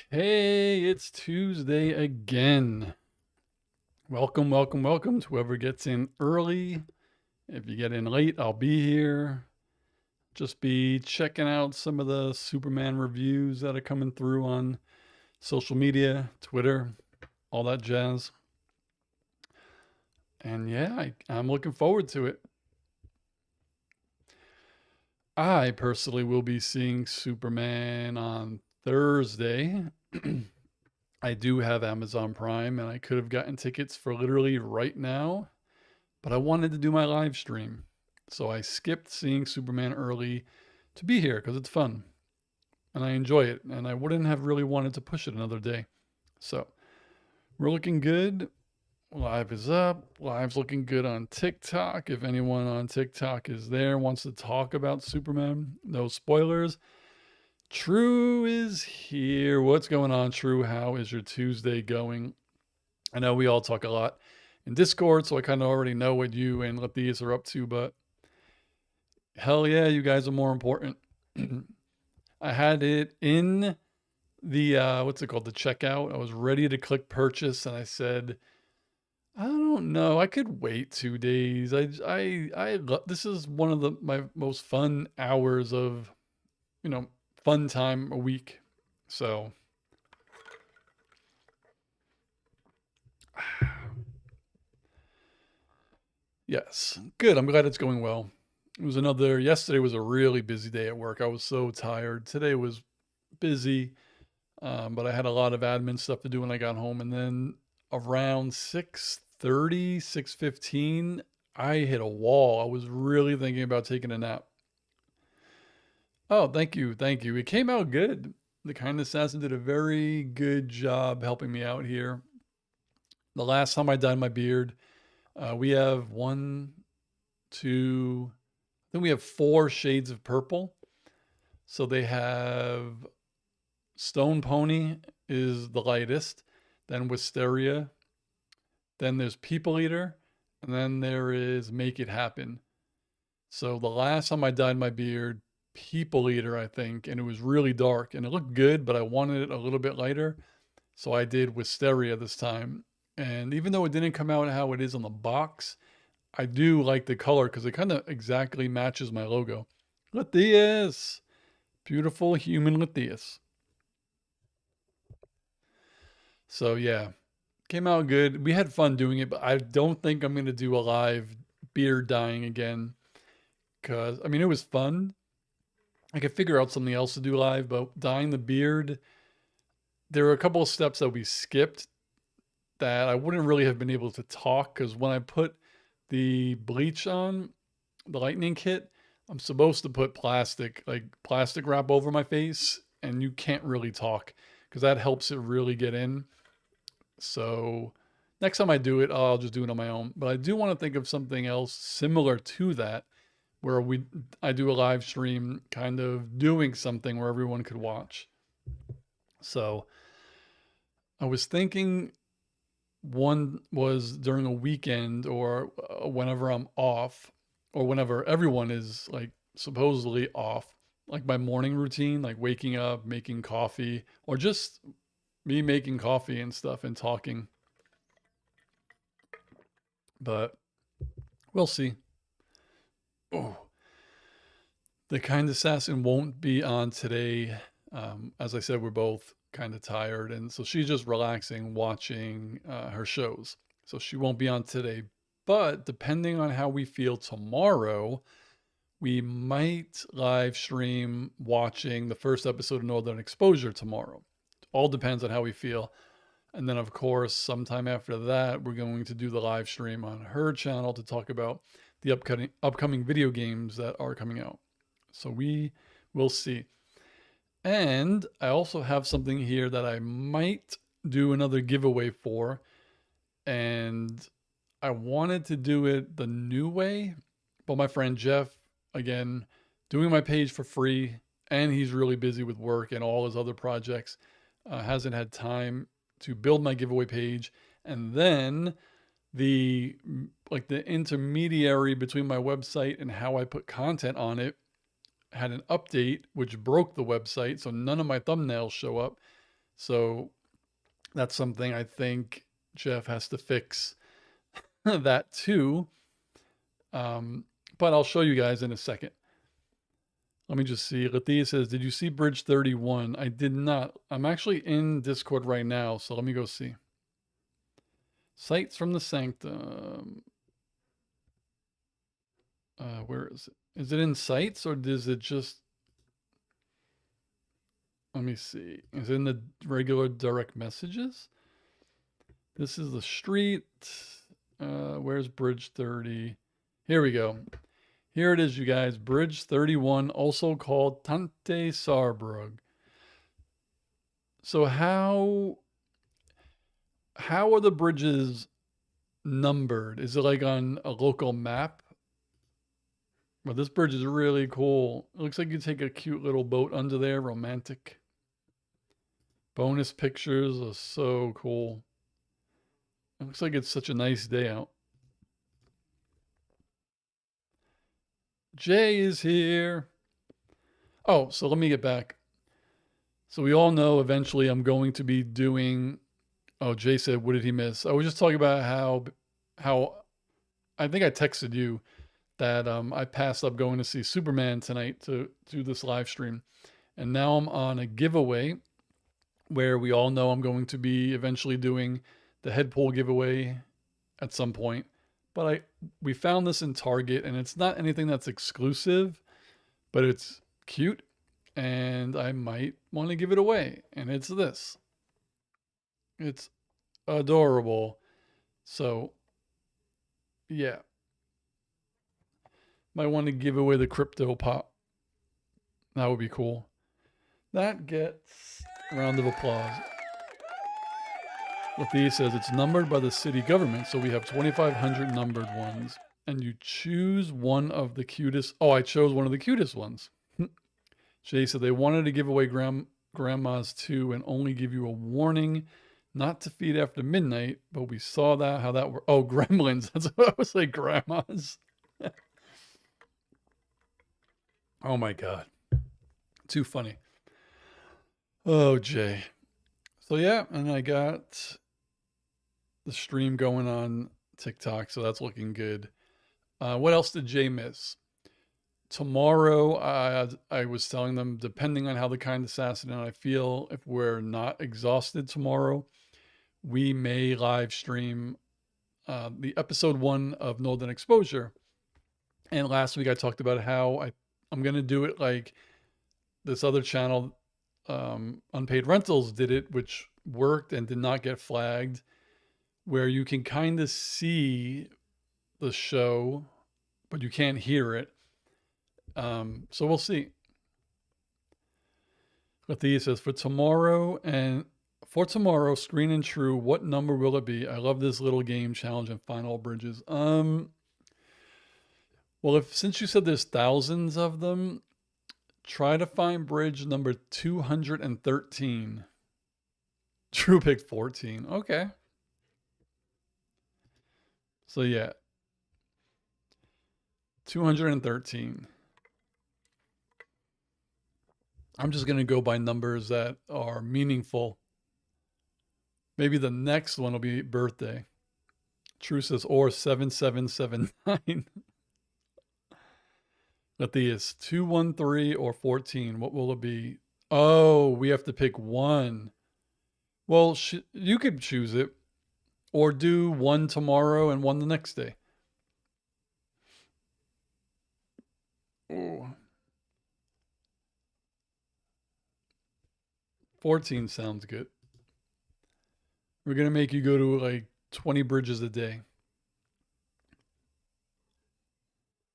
Okay, it's Tuesday again. Welcome, welcome, welcome to whoever gets in early. If you get in late, I'll be here. Just be checking out some of the Superman reviews that are coming through on social media, Twitter, all that jazz. And yeah, I'm looking forward to it. I personally will be seeing Superman on Thursday. I do have Amazon Prime and I could have gotten tickets for literally right now, but I wanted to do my live stream. So I skipped seeing Superman early to be here because it's fun and I enjoy it. And I wouldn't have really wanted to push it another day. So we're looking good. Live is up. Live's looking good on TikTok. If anyone on TikTok is there, wants to talk about Superman, no spoilers. True is here. What's going on, True? How is your Tuesday going? I know we all talk a lot in Discord, so I kind of already know what you and Latias are up to, but hell yeah, you guys are more important. I had it in the what's it called, the checkout. I was ready to click purchase, and I said, I don't know, I could wait 2 days. This is one of my most fun hours of fun time a week. So yes, good. I'm glad it's going well. Yesterday was a really busy day at work. I was so tired. Today was busy, but I had a lot of admin stuff to do when I got home. And then around 6:30, 6:15, I hit a wall. I was really thinking about taking a nap. Oh, thank you. Thank you. It came out good. The Kind Assassin did a very good job helping me out here. The last time I dyed my beard, we have one, two, I think we have four shades of purple. So they have Stone Pony is the lightest, then Wisteria, then there's People Eater, and then there is Make It Happen. So the last time I dyed my beard, People Eater, I think, and it was really dark and it looked good, but I wanted it a little bit lighter. So I did Wisteria this time. And even though it didn't come out how it is on the box, I do like the color because it kind of exactly matches my logo. Latias! Beautiful human Latias. So yeah, came out good. We had fun doing it, but I don't think I'm gonna do a live beard dyeing again. Cause I mean it was fun. I could figure out something else to do live, but dyeing the beard, there were a couple of steps that we skipped that I wouldn't really have been able to talk because when I put the bleach on, the lightning kit, I'm supposed to put plastic wrap over my face, and you can't really talk because that helps it really get in. So next time I do it, I'll just do it on my own. But I do want to think of something else similar to that where I do a live stream kind of doing something where everyone could watch. So I was thinking one was during a weekend or whenever I'm off or whenever everyone is like supposedly off, like my morning routine, like waking up, making coffee, or just me making coffee and stuff and talking. But we'll see. Oh, the Kind Assassin won't be on today. As I said, we're both kind of tired. And so she's just relaxing, watching her shows. So she won't be on today. But depending on how we feel tomorrow, we might live stream watching the first episode of Northern Exposure tomorrow. All depends on how we feel. And then, of course, sometime after that, we're going to do the live stream on her channel to talk about the upcoming video games that are coming out. So we will see. And I also have something here that I might do another giveaway for. And I wanted to do it the new way, but my friend Jeff, again, doing my page for free, and he's really busy with work and all his other projects, hasn't had time to build my giveaway page. And then the the intermediary between my website and how I put content on it had an update which broke the website, so none of my thumbnails show up. So that's something I think Jeff has to fix that too. Um, but I'll show you guys in a second. Let me just see. Latia says, did you see Bridge 31? I did not. I'm actually in Discord right now, so let me go see. Sights from the Sanctum. Where is it? Is it in sights or is it just... Let me see. Is it in the regular direct messages? This is the street. Where's Bridge 30? Here we go. Here it is, you guys. Bridge 31, also called Tante Sarbrug. So how are the bridges numbered? Is it like on a local map? Well, this bridge is really cool. It looks like you take a cute little boat under there, romantic. Bonus pictures are so cool. It looks like it's such a nice day out. Jay is here. Oh, so let me get back. So we all know eventually I'm going to be doing... Oh, Jay said, what did he miss? I was just talking about how I think I texted you that I passed up going to see Superman tonight to do this live stream. And now I'm on a giveaway where we all know I'm going to be eventually doing the head pool giveaway at some point. But we found this in Target, and it's not anything that's exclusive, but it's cute, and I might want to give it away. And it's this. It's adorable. So, yeah. Might want to give away the crypto pop. That would be cool. That gets a round of applause. Lathea says it's numbered by the city government, so we have 2,500 numbered ones. And you choose one of the cutest. Oh, I chose one of the cutest ones. Jay said they wanted to give away grandmas too and only give you a warning not to feed after midnight, but we saw that how that worked. Oh, gremlins. That's what I was like, grandmas. Oh my God. Too funny. Oh, Jay. So yeah, and I got the stream going on TikTok, so that's looking good. What else did Jay miss? Tomorrow, I was telling them, depending on how the kind assassin and I feel, if we're not exhausted tomorrow, we may live stream the episode 1 of Northern Exposure. And last week I talked about how I'm going to do it like this other channel, Unpaid Rentals, did it, which worked and did not get flagged, where you can kind of see the show, but you can't hear it. So we'll see. Lathea says, for tomorrow, Screen and True, what number will it be? I love this little game challenge and final bridges. Well, since you said there's thousands of them, try to find bridge number 213. True picked 14. Okay. So yeah. 213. I'm just going to go by numbers that are meaningful. Maybe the next one will be birthday. True says, or 7779. Matthias, 213 or 14. What will it be? Oh, we have to pick one. Well, you could choose it. Or do one tomorrow and one the next day. Oh. 14 sounds good. We're going to make you go to like 20 bridges a day.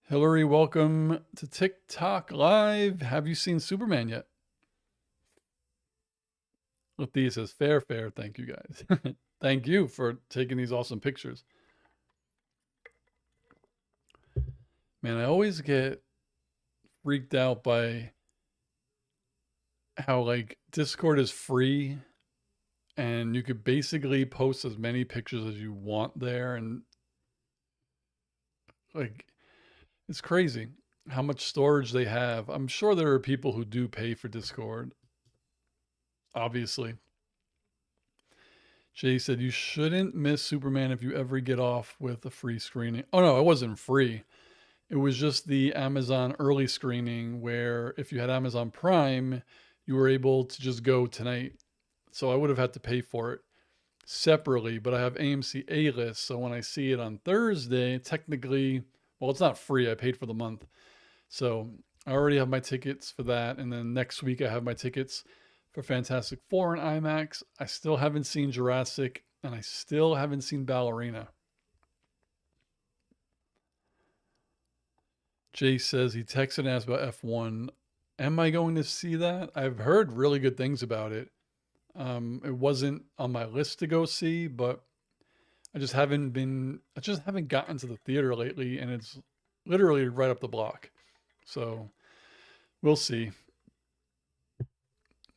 Hillary, welcome to TikTok Live. Have you seen Superman yet? Lathea says, fair. Thank you, guys. Thank you for taking these awesome pictures. Man, I always get freaked out by how like Discord is free and you could basically post as many pictures as you want there, and like it's crazy how much storage they have. I'm sure there are people who do pay for Discord, obviously. Jay said, you shouldn't miss Superman if you ever get off with a free screening. Oh, no, it wasn't free. It was just the Amazon early screening where if you had Amazon Prime, you were able to just go tonight. So I would have had to pay for it separately, but I have AMC A list. So when I see it on Thursday, technically, well, it's not free. I paid for the month. So I already have my tickets for that. And then next week, I have my tickets for Fantastic Four in IMAX. I still haven't seen Jurassic, and I still haven't seen Ballerina. Jay says he texted and asked about F1. Am I going to see that? I've heard really good things about it. It wasn't on my list to go see, but I just haven't gotten to the theater lately, and it's literally right up the block. So we'll see.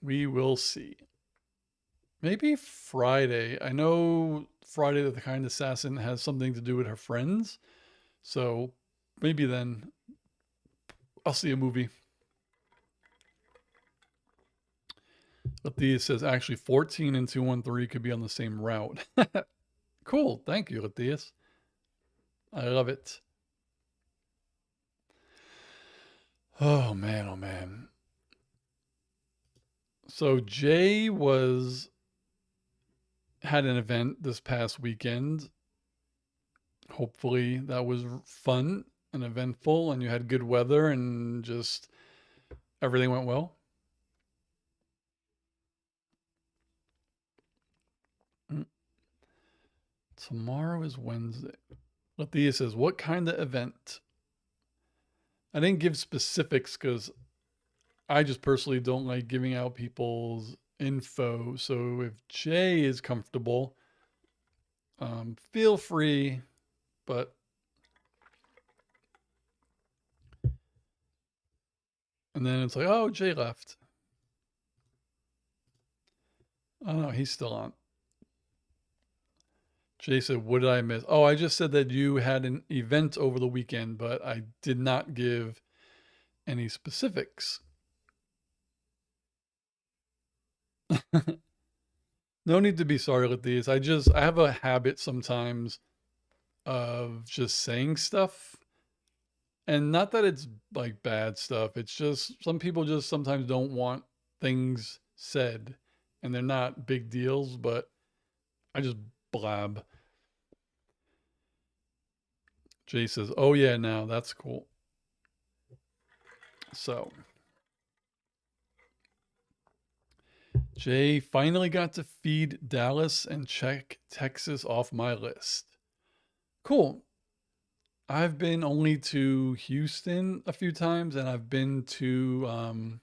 We will see. Maybe Friday. I know Friday the Kind Assassin has something to do with her friends. So maybe then I'll see a movie. Lathea says actually 14 and 213 could be on the same route. Cool. Thank you, Latheus. I love it. Oh man, oh man. So Jay was had an event this past weekend. Hopefully that was fun and eventful and you had good weather and just everything went well. Mm. Tomorrow is Wednesday. Lathea says, what kind of event? I didn't give specifics because I just personally don't like giving out people's info. So if Jay is comfortable, feel free, but and then it's like, oh, Jay left. Oh no, he's still on. Jay said, what did I miss? Oh, I just said that you had an event over the weekend, but I did not give any specifics. No need to be sorry with these. I have a habit sometimes of just saying stuff. And not that it's like bad stuff. It's just some people just sometimes don't want things said and they're not big deals, but I just blab. Jay says, "Oh yeah, now that's cool." So, Jay finally got to feed Dallas and check Texas off my list. Cool. I've been only to Houston a few times and I've been to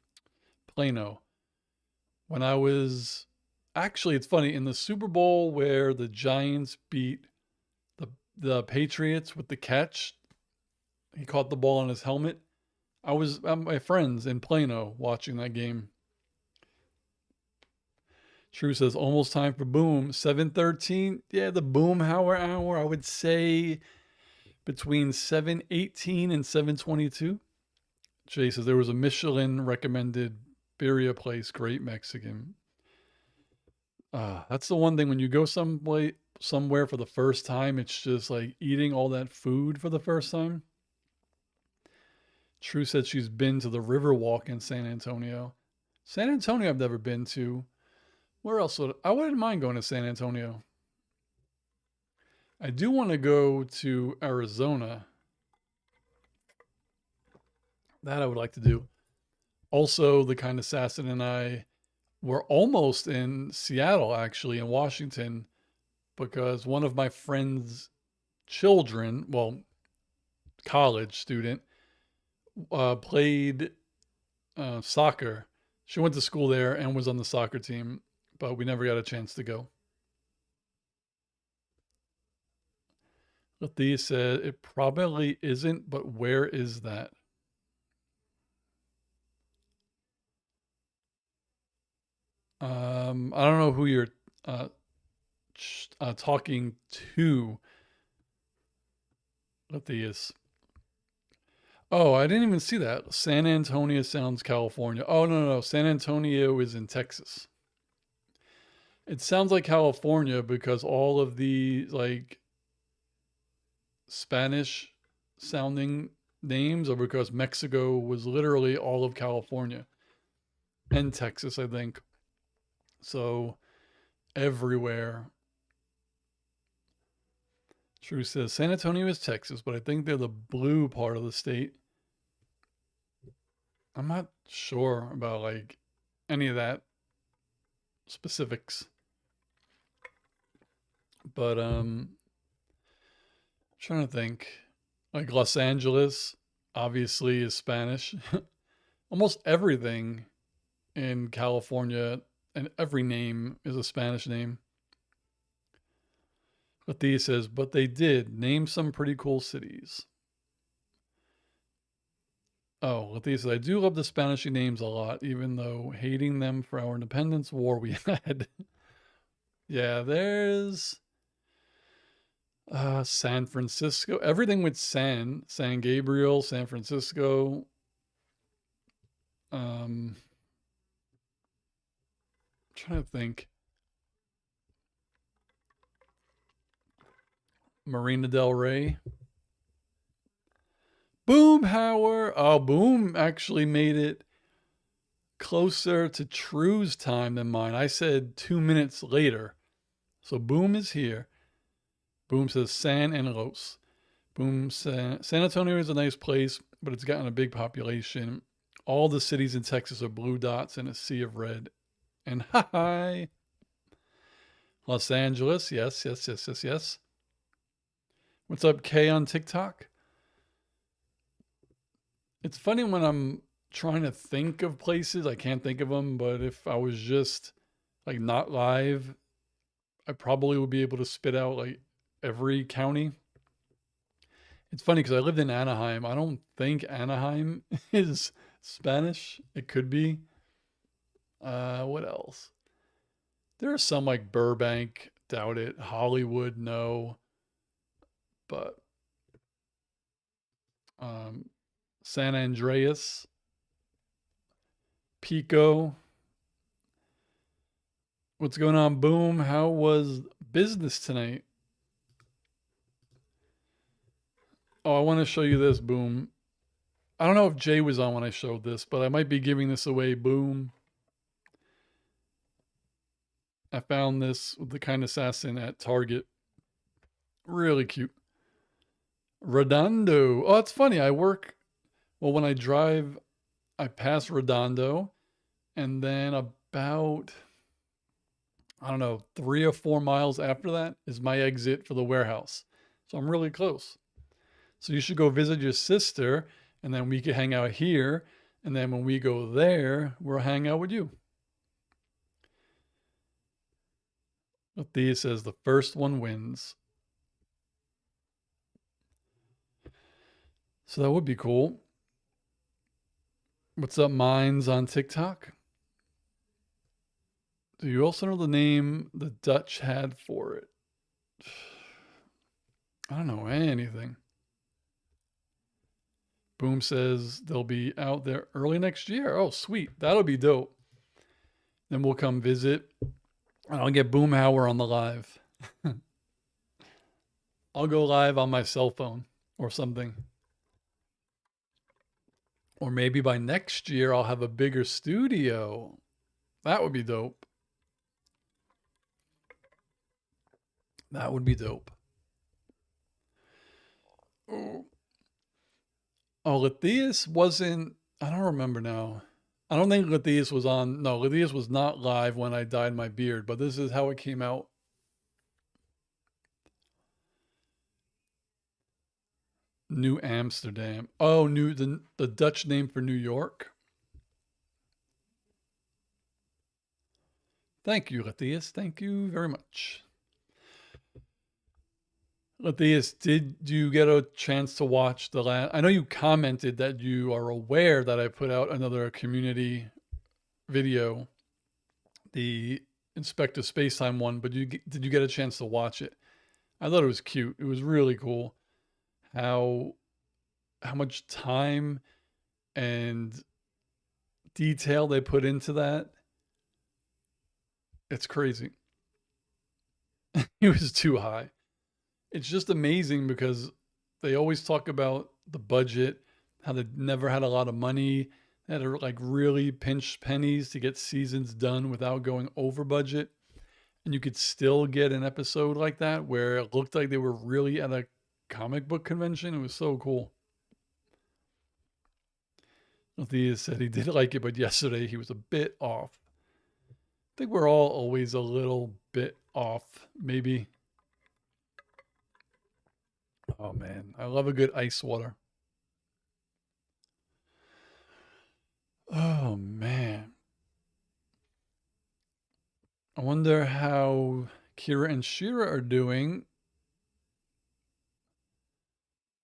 Plano. When I was actually, it's funny, in the Super Bowl where the Giants beat the the Patriots with the catch, he caught the ball on his helmet. I was at my friends in Plano watching that game. True says almost time for boom. 7:13. Yeah, the boom hour. I would say between 7:18 and 7:22. Jay says there was a Michelin recommended birria place, great Mexican. That's the one thing when you go somewhere for the first time, it's just like eating all that food for the first time. True said she's been to the Riverwalk in San Antonio. San Antonio, I've never been to. Where else I wouldn't mind going to San Antonio. I do want to go to Arizona. That I would like to do. Also, the kind assassin and I were almost in Seattle, actually, in Washington, because one of my friend's children, well, college student, played soccer. She went to school there and was on the soccer team, but we never got a chance to go. Lathea said it probably isn't, but where is that? I don't know who you're uh, talking to. Lathea's. Oh, I didn't even see that. San Antonio sounds California. Oh, no. San Antonio is in Texas. It sounds like California because all of the like Spanish sounding names are because Mexico was literally all of California and Texas, I think. So everywhere. True says San Antonio is Texas, but I think they're the blue part of the state. I'm not sure about like any of that specifics, but trying to think. Like Los Angeles obviously is Spanish. Almost everything in California and every name is a Spanish name. But Thea says, but they did name some pretty cool cities. Oh, Lethea says, I do love the Spanish names a lot, even though hating them for our independence war we had. Yeah, there's San Francisco. Everything with San Gabriel, San Francisco. Um, trying to think. Marina Del Rey. Boomhauer. Oh, Boom actually made it closer to True's time than mine. I said 2 minutes later. So Boom is here. Boom says San and Los. Boom, San Antonio is a nice place, but it's gotten a big population. All the cities in Texas are blue dots in a sea of red. And hi. Los Angeles. Yes, yes, yes, yes, yes. What's up, Kay on TikTok? It's funny when I'm trying to think of places, I can't think of them, but if I was just like not live, I probably would be able to spit out like every county. It's funny because I lived in Anaheim. I don't think Anaheim is Spanish. It could be. What else? There are some like Burbank, doubt it. Hollywood, no. But um, San Andreas, Pico. What's going on, Boom? How was business tonight? Oh, I want to show you this, Boom. I don't know if Jay was on when I showed this, but I might be giving this away, Boom. I found this with the kind assassin at Target. Really cute. Redondo. Oh, it's funny. Well, when I drive, I pass Redondo, and then about, I don't know, 3 or 4 miles after that is my exit for the warehouse. So I'm really close. So you should go visit your sister, and then we could hang out here. And then when we go there, we'll hang out with you. Thea says the first one wins. So that would be cool. What's up, Minds on TikTok? Do you also know the name the Dutch had for it? I don't know anything. Boom says they'll be out there early next year. Oh, sweet. That'll be dope. Then we'll come visit and I'll get Boomhauer on the live. I'll go live on my cell phone or something. Or maybe by next year, I'll have a bigger studio. That would be dope. That would be dope. Oh, Lethias wasn't, I don't remember now. I don't think Lethias was on. No, Lethias was not live when I dyed my beard, but this is how it came out. New Amsterdam. Oh, the Dutch name for New York. Thank you, Lethias. Thank you very much. Lethias, did you get a chance to watch the last? I know you commented that you are aware that I put out another community video, the Inspector Spacetime one, but did you get a chance to watch it? I thought it was cute. It was really cool how much time and detail they put into that. It's crazy. He was too high. It's just amazing because they always talk about the budget, how they never had a lot of money, they had to like really pinch pennies to get seasons done without going over budget. And you could still get an episode like that where it looked like they were really at a comic book convention. It was so cool. Althea said he did like it, but yesterday he was a bit off. I think we're all always a little bit off, maybe. Oh man, I love a good ice water. Oh man. I wonder how Kira and Shira are doing.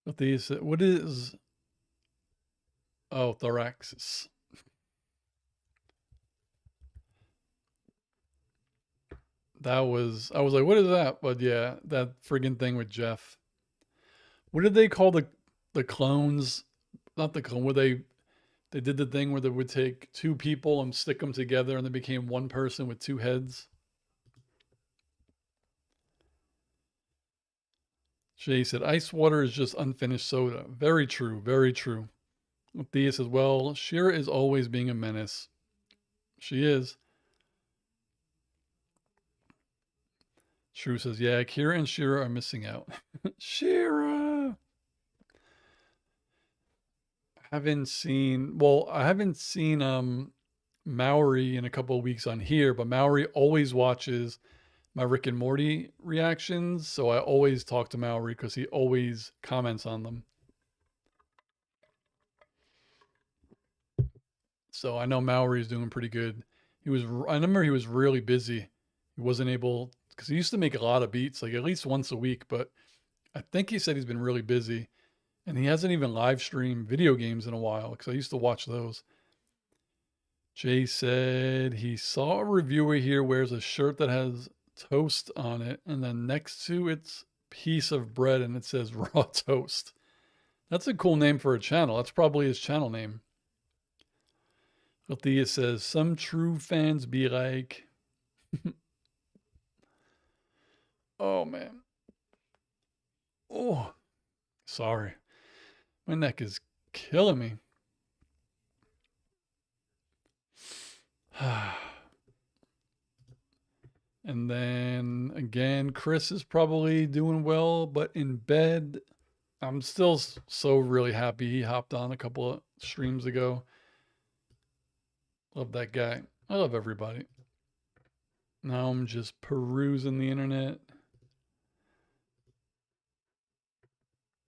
With these, what is? Oh, thoraxis. That was. I was like, what is that? But yeah, that friggin' thing with Jeff. What did they call the clones? Not the clone. Where they did the thing where they would take two people and stick them together, and they became one person with two heads. Jay said, ice water is just unfinished soda. Very true. Very true. Thea says, well, Shira is always being a menace. She is. True says, yeah, Kira and Shira are missing out. Shira! I haven't seen Maori in a couple of weeks on here, but Maori always watches my Rick and Morty reactions, so I always talk to Maori because he always comments on them. So I know Maori is doing pretty good. I remember he was really busy. He wasn't able, because he used to make a lot of beats, like at least once a week, but I think he said he's been really busy. And he hasn't even live streamed video games in a while because I used to watch those. Jay said he saw a reviewer here wears a shirt that has toast on it, and then next to it's piece of bread and it says raw toast. That's a cool name for a channel. That's probably his channel name. Althea says some true fans be like, oh man. Oh, sorry. My neck is killing me. And then again, Chris is probably doing well, but in bed. I'm still so really happy he hopped on a couple of streams ago. Love that guy. I love everybody. Now I'm just perusing the internet.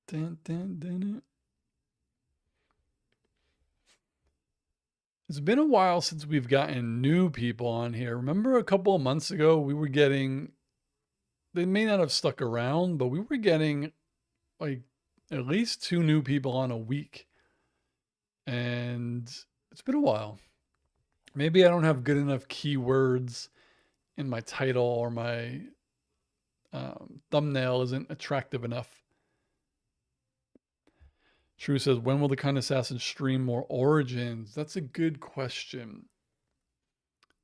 Dun, dun, dun. It's been a while since we've gotten new people on here. Remember a couple of months ago, we were getting, they may not have stuck around, but we were getting like at least two new people on a week. And it's been a while. Maybe I don't have good enough keywords in my title or my thumbnail isn't attractive enough. True says, when will the kind assassin stream more Origins? That's a good question.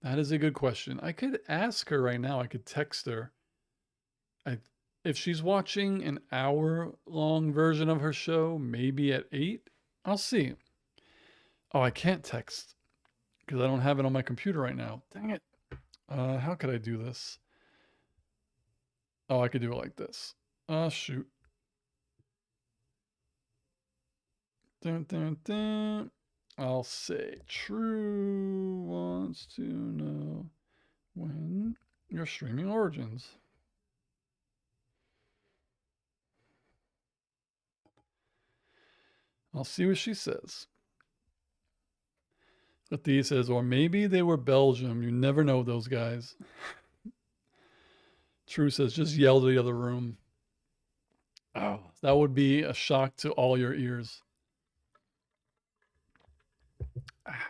That is a good question. I could ask her right now. I could text her. If she's watching an hour-long version of her show, maybe at 8, I'll see. Oh, I can't text because I don't have it on my computer right now. Dang it. How could I do this? Oh, I could do it like this. Shoot. Dun, dun, dun. I'll say True wants to know when you're streaming Origins. I'll see what she says. Athea says, or maybe they were Belgium. You never know those guys. True says, just yell to the other room. Oh, that would be a shock to all your ears. Ah,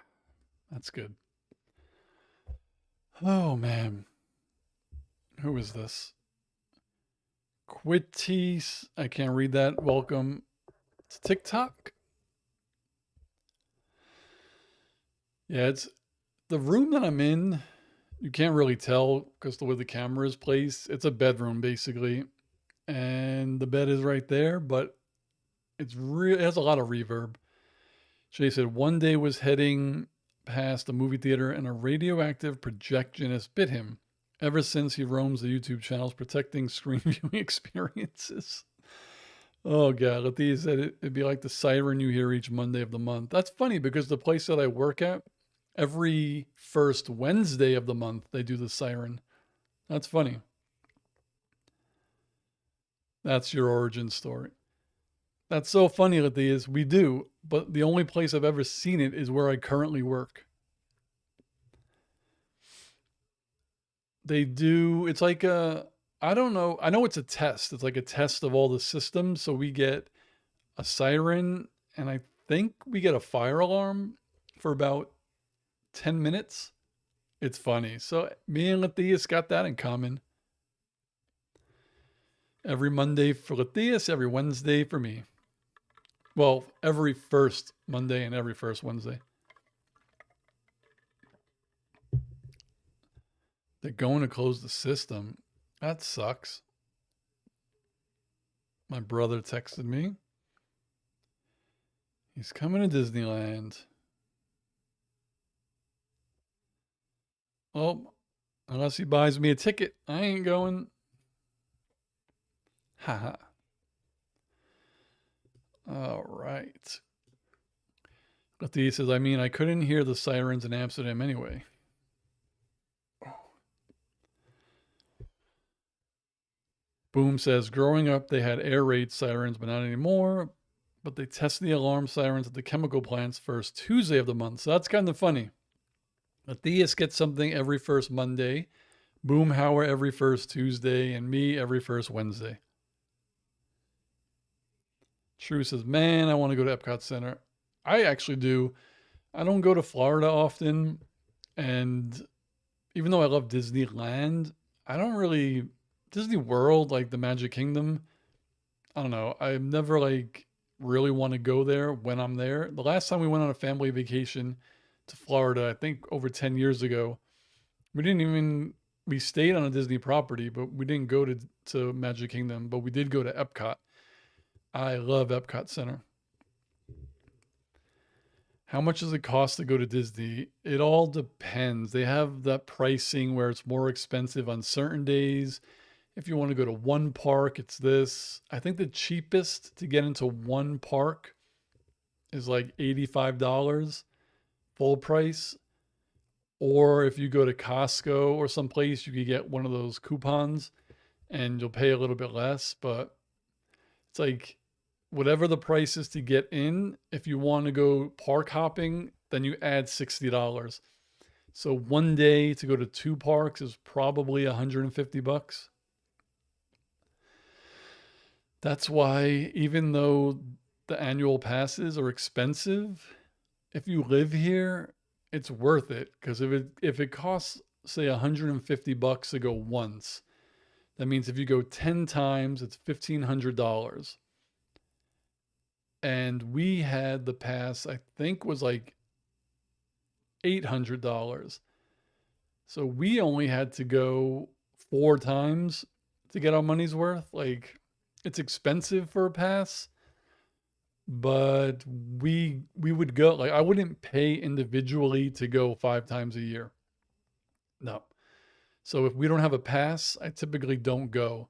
that's good. Oh, man. Who is this? Quitties. I can't read that. Welcome to TikTok. Yeah, it's the room that I'm in You can't really tell because the way the camera is placed. It's a bedroom basically, and the bed is right there, but it has a lot of reverb. Jay said one day was heading past a movie theater and a radioactive projectionist bit him. Ever since he roams the YouTube channels protecting screen viewing experiences. Oh god, Latia said it'd be like the siren you hear each Monday of the month. That's funny because the place that I work at, every first Wednesday of the month they do the siren. That's funny. That's your origin story. That's so funny, Latia, is we do, but the only place I've ever seen it is where I currently work. They do, it's like a, I don't know, I know it's a test. It's like a test of all the systems. So we get a siren, and I think we get a fire alarm for about 10 minutes. It's funny. So me and Latias got that in common. Every Monday for Latias, every Wednesday for me. Well, every first Monday and every first Wednesday. They're going to close the system. That sucks. My brother texted me. He's coming to Disneyland. Oh, unless he buys me a ticket, I ain't going. Haha. All right. Latia says, I mean, I couldn't hear the sirens in Amsterdam anyway. Boom says, growing up, they had air raid sirens, but not anymore. But they test the alarm sirens at the chemical plants first Tuesday of the month. So that's kind of funny. Matthias gets something every first Monday, Boomhauer every first Tuesday, and me every first Wednesday. True says, man, I want to go to Epcot Center. I actually do. I don't go to Florida often. And even though I love Disneyland, I don't really Disney World, like the Magic Kingdom. I don't know. I never like really want to go there when I'm there. The last time we went on a family vacation to Florida, I think over 10 years ago, we didn't even we stayed on a Disney property, but we didn't go to Magic Kingdom, but we did go to Epcot. I love Epcot Center. How much does it cost to go to Disney? It all depends. They have that pricing where it's more expensive on certain days. If you want to go to one park, it's this. I think the cheapest to get into one park is like $85 full price. Or if you go to Costco or someplace, you could get one of those coupons and you'll pay a little bit less. But it's like whatever the price is to get in, if you want to go park hopping, then you add $60. So one day to go to two parks is probably $150. That's why even though the annual passes are expensive, if you live here, it's worth it because if it costs say $150 to go once, that means if you go 10 times, it's $1,500. And we had the pass, I think was like $800. So we only had to go 4 times to get our money's worth. Like it's expensive for a pass, but we would go, like I wouldn't pay individually to go 5 times a year. No. So if we don't have a pass, I typically don't go.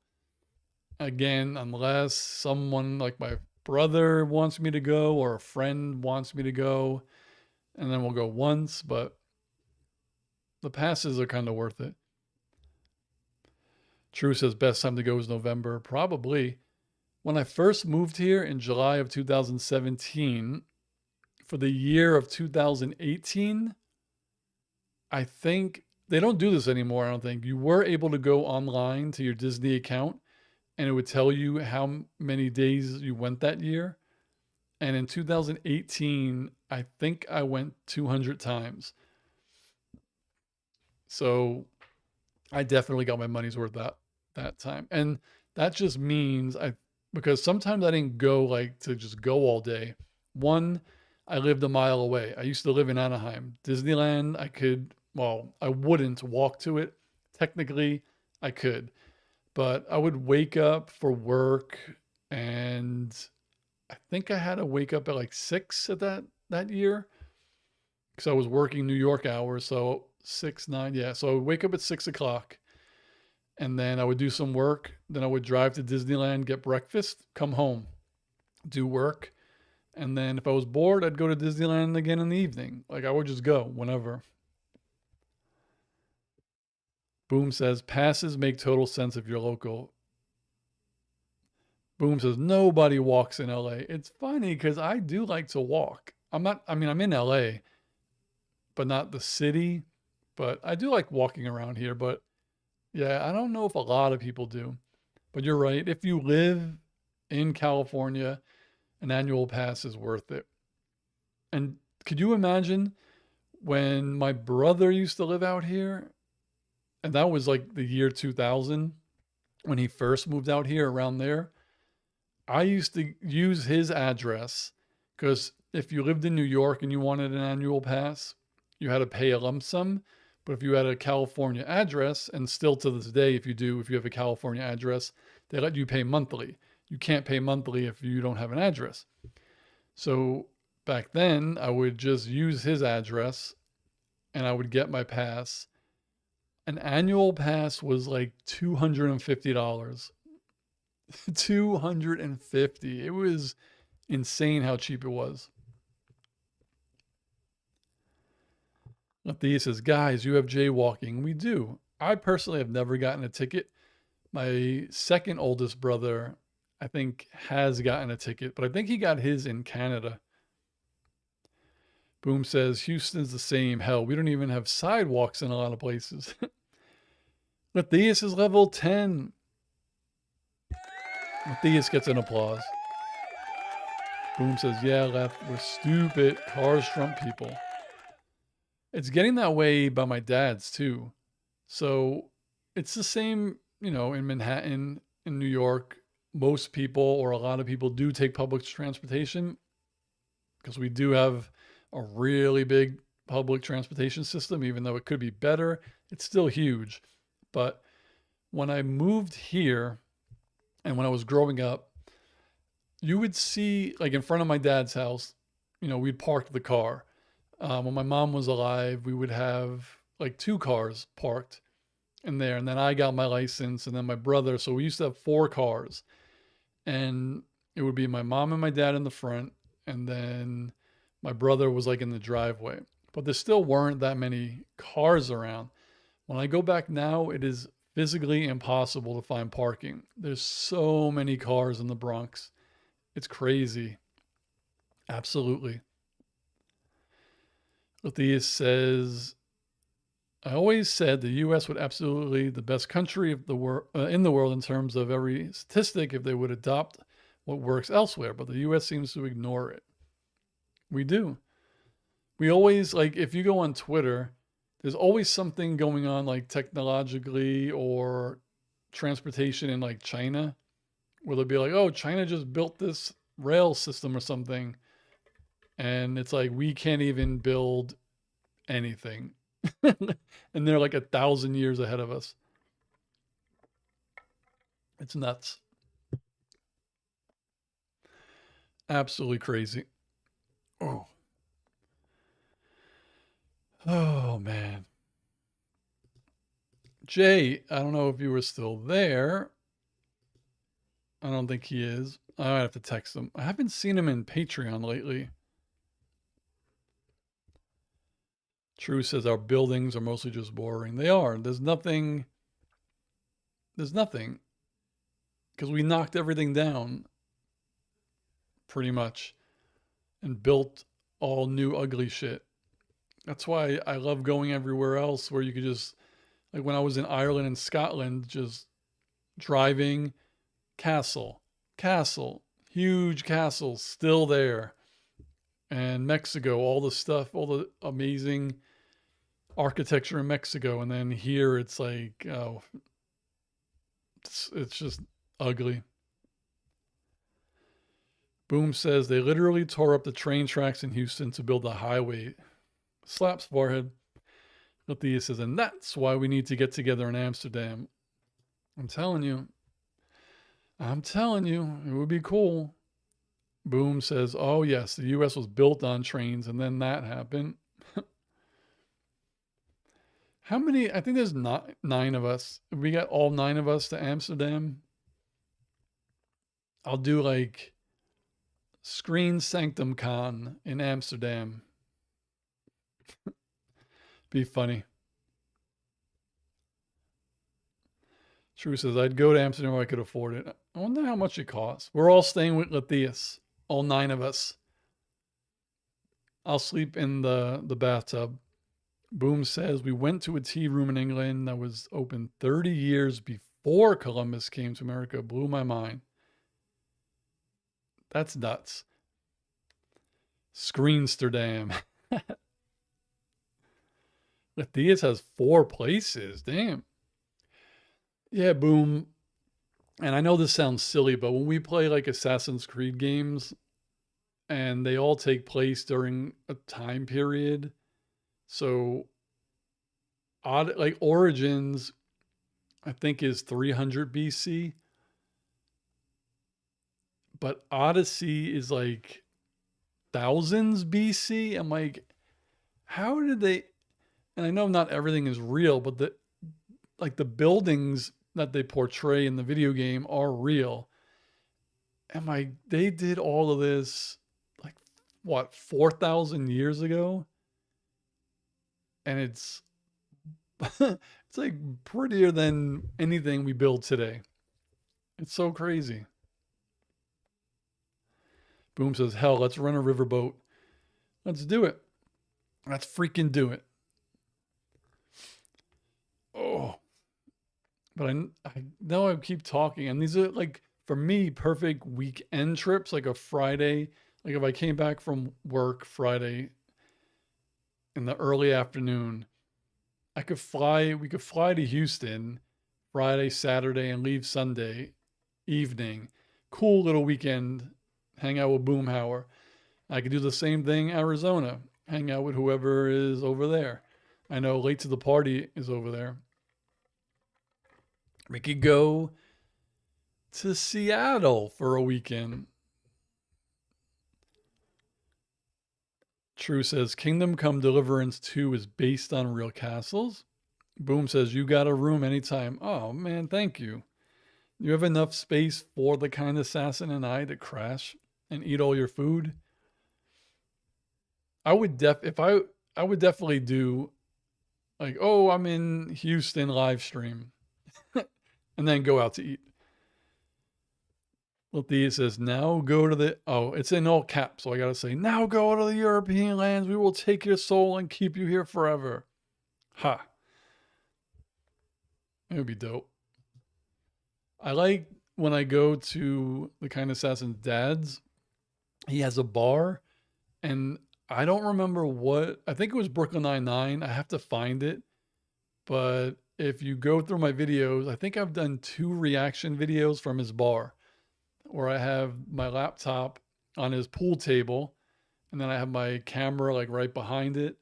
Again, unless someone like my brother wants me to go or a friend wants me to go, and then we'll go once, but the passes are kind of worth it. True says best time to go is November. Probably. When I first moved here in July of 2017, for the year of 2018, I think they don't do this anymore. I don't think you were able to go online to your Disney account and it would tell you how many days you went that year. And in 2018, I think I went 200 times. So I definitely got my money's worth that time. And that just means because sometimes I didn't go like to just go all day. One, I lived a mile away. I used to live in Anaheim. Disneyland, I could Well, I wouldn't walk to it. Technically, I could, but I would wake up for work, and I think I had to wake up at like 6 at that year because I was working New York hours. So 6, 9, yeah. So I would wake up at 6 o'clock, and then I would do some work. Then I would drive to Disneyland, get breakfast, come home, do work. And then if I was bored, I'd go to Disneyland again in the evening. Like I would just go whenever. Boom says passes make total sense if you're local. Boom says nobody walks in LA. It's funny because I do like to walk. I'm not, I mean, I'm in LA, but not the city. But I do like walking around here. But yeah, I don't know if a lot of people do. But you're right. If you live in California, an annual pass is worth it. And could you imagine when my brother used to live out here? And that was like the year 2000 when he first moved out here around there. I used to use his address because if you lived in New York and you wanted an annual pass, you had to pay a lump sum. But if you had a California address, and still to this day, if you do, if you have a California address, they let you pay monthly. You can't pay monthly if you don't have an address. So back then, I would just use his address and I would get my pass. An annual pass was like $250. 250. It was insane how cheap it was. Thea says, guys, you have jaywalking. We do. I personally have never gotten a ticket. My second oldest brother, I think, has gotten a ticket, but I think he got his in Canada. Boom says, Houston's the same. Hell, we don't even have sidewalks in a lot of places. Matthias is level 10. Matthias gets an applause. Boom says, yeah, left. We're stupid. Cars trump people. It's getting that way by my dad's too. So it's the same, in Manhattan, in New York. Most people or a lot of people do take public transportation because we do have a really big public transportation system, even though it could be better. It's still huge. But when I moved here and when I was growing up, you would see, like in front of my dad's house, we'd park the car. When my mom was alive, we would have like 2 cars parked in there. And then I got my license and then my brother. So we used to have 4 cars. And it would be my mom and my dad in the front. And then my brother was like in the driveway. But there still weren't that many cars around. When I go back now, it is physically impossible to find parking. There's so many cars in the Bronx. It's crazy. Absolutely. Matthias says, I always said the U.S. would absolutely the best country of in the world in terms of every statistic if they would adopt what works elsewhere, but the U.S. seems to ignore it. We do. We always, like, if you go on Twitter, there's always something going on, like technologically or transportation in like China, where they'll be like, oh, China just built this rail system or something. And it's like, we can't even build anything. And they're like 1,000 years ahead of us. It's nuts. Absolutely crazy. Oh. Oh, man. Jay, I don't know if you were still there. I don't think he is. I have to text him. I haven't seen him in Patreon lately. True says our buildings are mostly just boring. They are. There's nothing. There's nothing. Because we knocked everything down pretty much and built all new ugly shit. That's why I love going everywhere else where you could just, like when I was in Ireland and Scotland, just driving, castle, castle, huge castles still there. And Mexico, all the stuff, all the amazing architecture in Mexico. And then here it's like, oh, it's just ugly. Boom says they literally tore up the train tracks in Houston to build a highway. Slaps forehead. Althea says, and that's why we need to get together in Amsterdam. I'm telling you. I'm telling you, it would be cool. Boom says, oh, yes, the U.S. was built on trains, and then that happened. How many? I think there's not nine of us. If we got all nine of us to Amsterdam, I'll do like Screen Sanctum Con in Amsterdam. Be funny. True says, I'd go to Amsterdam if I could afford it. I wonder how much it costs. We're all staying with Latheus, all nine of us. I'll sleep in the bathtub. Boom says, we went to a tea room in England that was open 30 years before Columbus came to America. Blew my mind. That's nuts. Screensterdam. Latheus has 4 places. Damn. Yeah, Boom. And I know this sounds silly, but when we play like Assassin's Creed games and they all take place during a time period, so odd like Origins, I think is 300 BC, but Odyssey is like thousands BC. I'm like, how did they? And I know not everything is real, but the buildings that they portray in the video game are real. And like they did all of this like what 4,000 years ago, and it's it's like prettier than anything we build today. It's so crazy. Boom says, hell, let's rent a riverboat. Let's do it. Let's freaking do it. Oh, but I know I keep talking, and these are like for me perfect weekend trips, like a Friday. Like if I came back from work Friday in the early afternoon, I could fly. We could fly to Houston Friday, Saturday, and leave Sunday evening. Cool little weekend. Hang out with Boomhauer. I could do the same thing Arizona. Hang out with whoever is over there. I know Late to the Party is over there. We could go to Seattle for a weekend. True says Kingdom Come Deliverance 2 is based on real castles. Boom says you got a room anytime. Oh man, thank you. You have enough space for the kind assassin and I to crash and eat all your food. I would I would definitely do like, oh, I'm in Houston live stream and then go out to eat. Lethea says, now go to the, oh, it's in all caps. So I got to say, now go to the European lands. We will take your soul and keep you here forever. Ha. It would be dope. I like when I go to the kind assassin's dad's, he has a bar and I don't remember what, I think it was Brooklyn Nine-Nine. I have to find it. But if you go through my videos, I think I've done 2 reaction videos from his bar where I have my laptop on his pool table and then I have my camera like right behind it.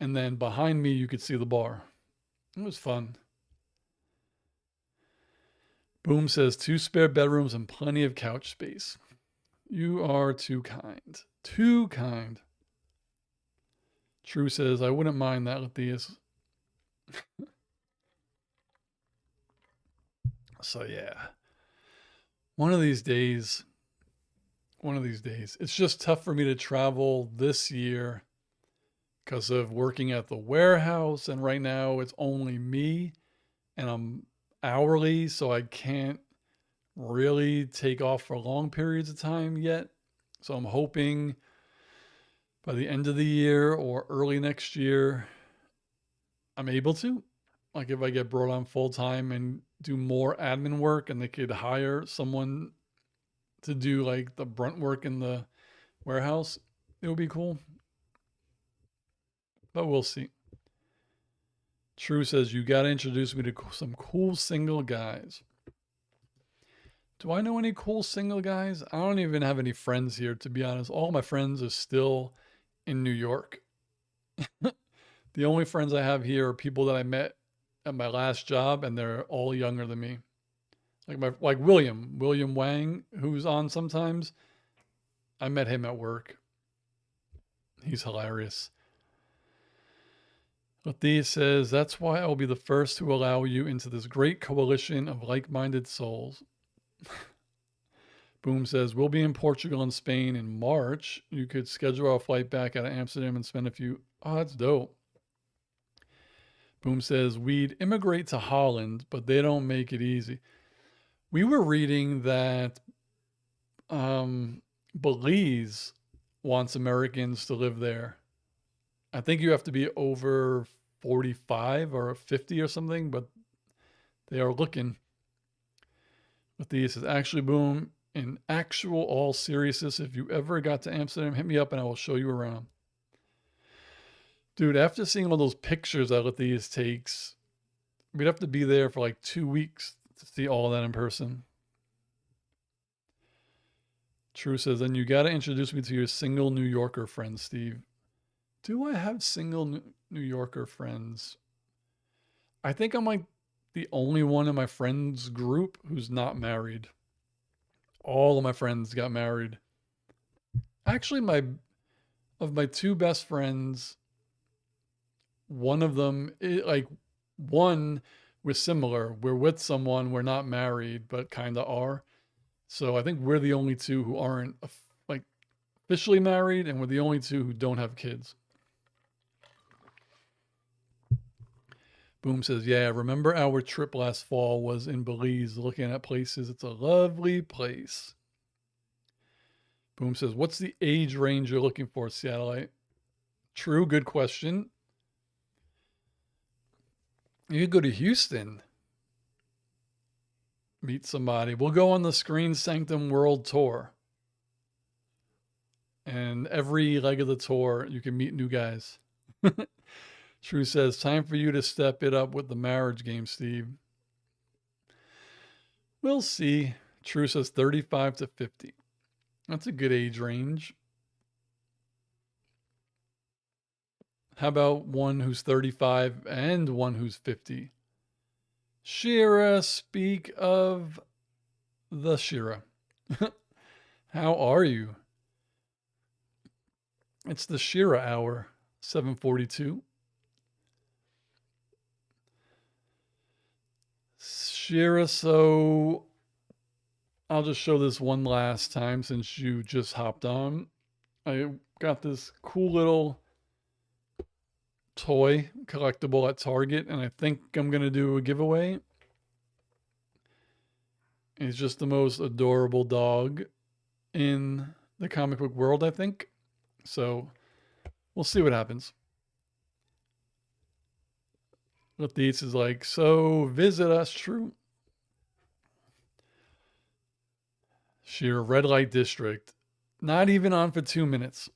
And then behind me, you could see the bar. It was fun. Boom says 2 spare bedrooms and plenty of couch space. You are too kind. Too kind. True says, I wouldn't mind that, Latheus. So yeah. One of these days, it's just tough for me to travel this year because of working at the warehouse. And right now it's only me and I'm hourly, so I can't really take off for long periods of time yet. So I'm hoping by the end of the year or early next year, I'm able to. Like if I get brought on full time and do more admin work and they could hire someone to do like the brunt work in the warehouse, it would be cool. But we'll see. True says, you got to introduce me to some cool single guys. Do I know any cool single guys? I don't even have any friends here, to be honest. All my friends are still in New York. The only friends I have here are people that I met at my last job, and they're all younger than me. Like William Wang, who's on sometimes. I met him at work. He's hilarious. Lathea says, that's why I will be the first to allow you into this great coalition of like-minded souls. Boom says, we'll be in Portugal and Spain in March. You could schedule our flight back out of Amsterdam and spend a few. Oh, that's dope. Boom says, we'd immigrate to Holland, but they don't make it easy. We were reading that Belize wants Americans to live there. I think you have to be over 45 or 50 or something, but they are looking. But this is actually, Boom, in actual all seriousness, if you ever got to Amsterdam, hit me up and I will show you around. Dude, after seeing all those pictures that Lathea takes, we'd have to be there for like 2 weeks to see all of that in person. True says, then you got to introduce me to your single New Yorker friends, Steve. Do I have single New Yorker friends? I think I'm like the only one in my friends group who's not married. All of my friends got married. Actually, of my two best friends, one of them, one, we're similar. We're with someone, we're not married, but kind of are. So I think we're the only two who aren't like officially married, and we're the only two who don't have kids. Boom says, yeah, remember our trip last fall was in Belize looking at places. It's a lovely place. Boom says, what's the age range you're looking for, Seattleite? True, good question. You could go to Houston. Meet somebody. We'll go on the Screen Sanctum World Tour. And every leg of the tour, you can meet new guys. True says, time for you to step it up with the marriage game, Steve. We'll see. True says 35 to 50. That's a good age range. How about one who's 35 and one who's 50? Shira, speak of the Shira. How are you? It's the Shira hour, 7:42. Shira, so I'll just show this one last time since you just hopped on. I got this cool little toy collectible at Target, and I think I'm going to do a giveaway. It's just the most adorable dog in the comic book world, I think. So we'll see what happens. Lathea is like, so visit us, True. Sheer red light district. Not even on for 2 minutes.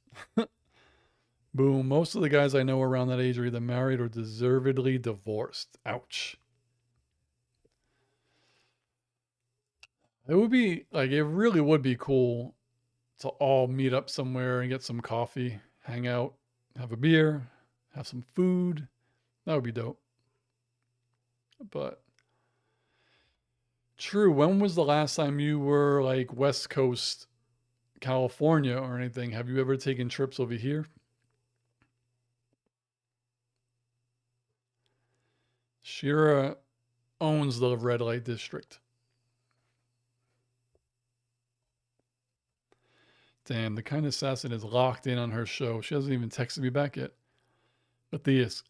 Boom. Most of the guys I know around that age are either married or deservedly divorced. Ouch. It would be like, it really would be cool to all meet up somewhere and get some coffee, hang out, have a beer, have some food. That would be dope. But True, when was the last time you were like West Coast California or anything? Have you ever taken trips over here? Shira owns the red light district. Damn, the kind assassin is locked in on her show. She hasn't even texted me back yet. But this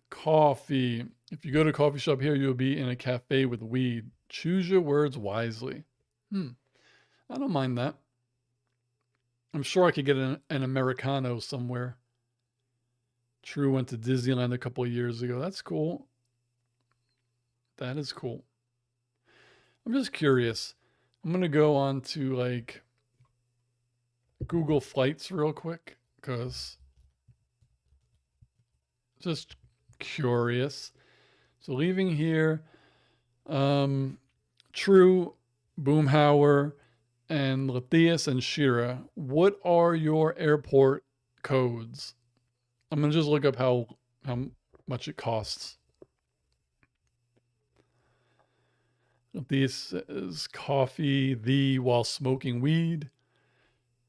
coffee. If you go to a coffee shop here, you'll be in a cafe with weed. Choose your words wisely. I don't mind that. I'm sure I could get an Americano somewhere. True went to Disneyland a couple of years ago. That's cool. That is cool. I'm just curious. I'm going to go on to like Google flights real quick because just curious. So leaving here, True, Boomhauer, and Lathea and Shira, what are your airport codes? I'm going to just look up how how much it costs. This is coffee while smoking weed.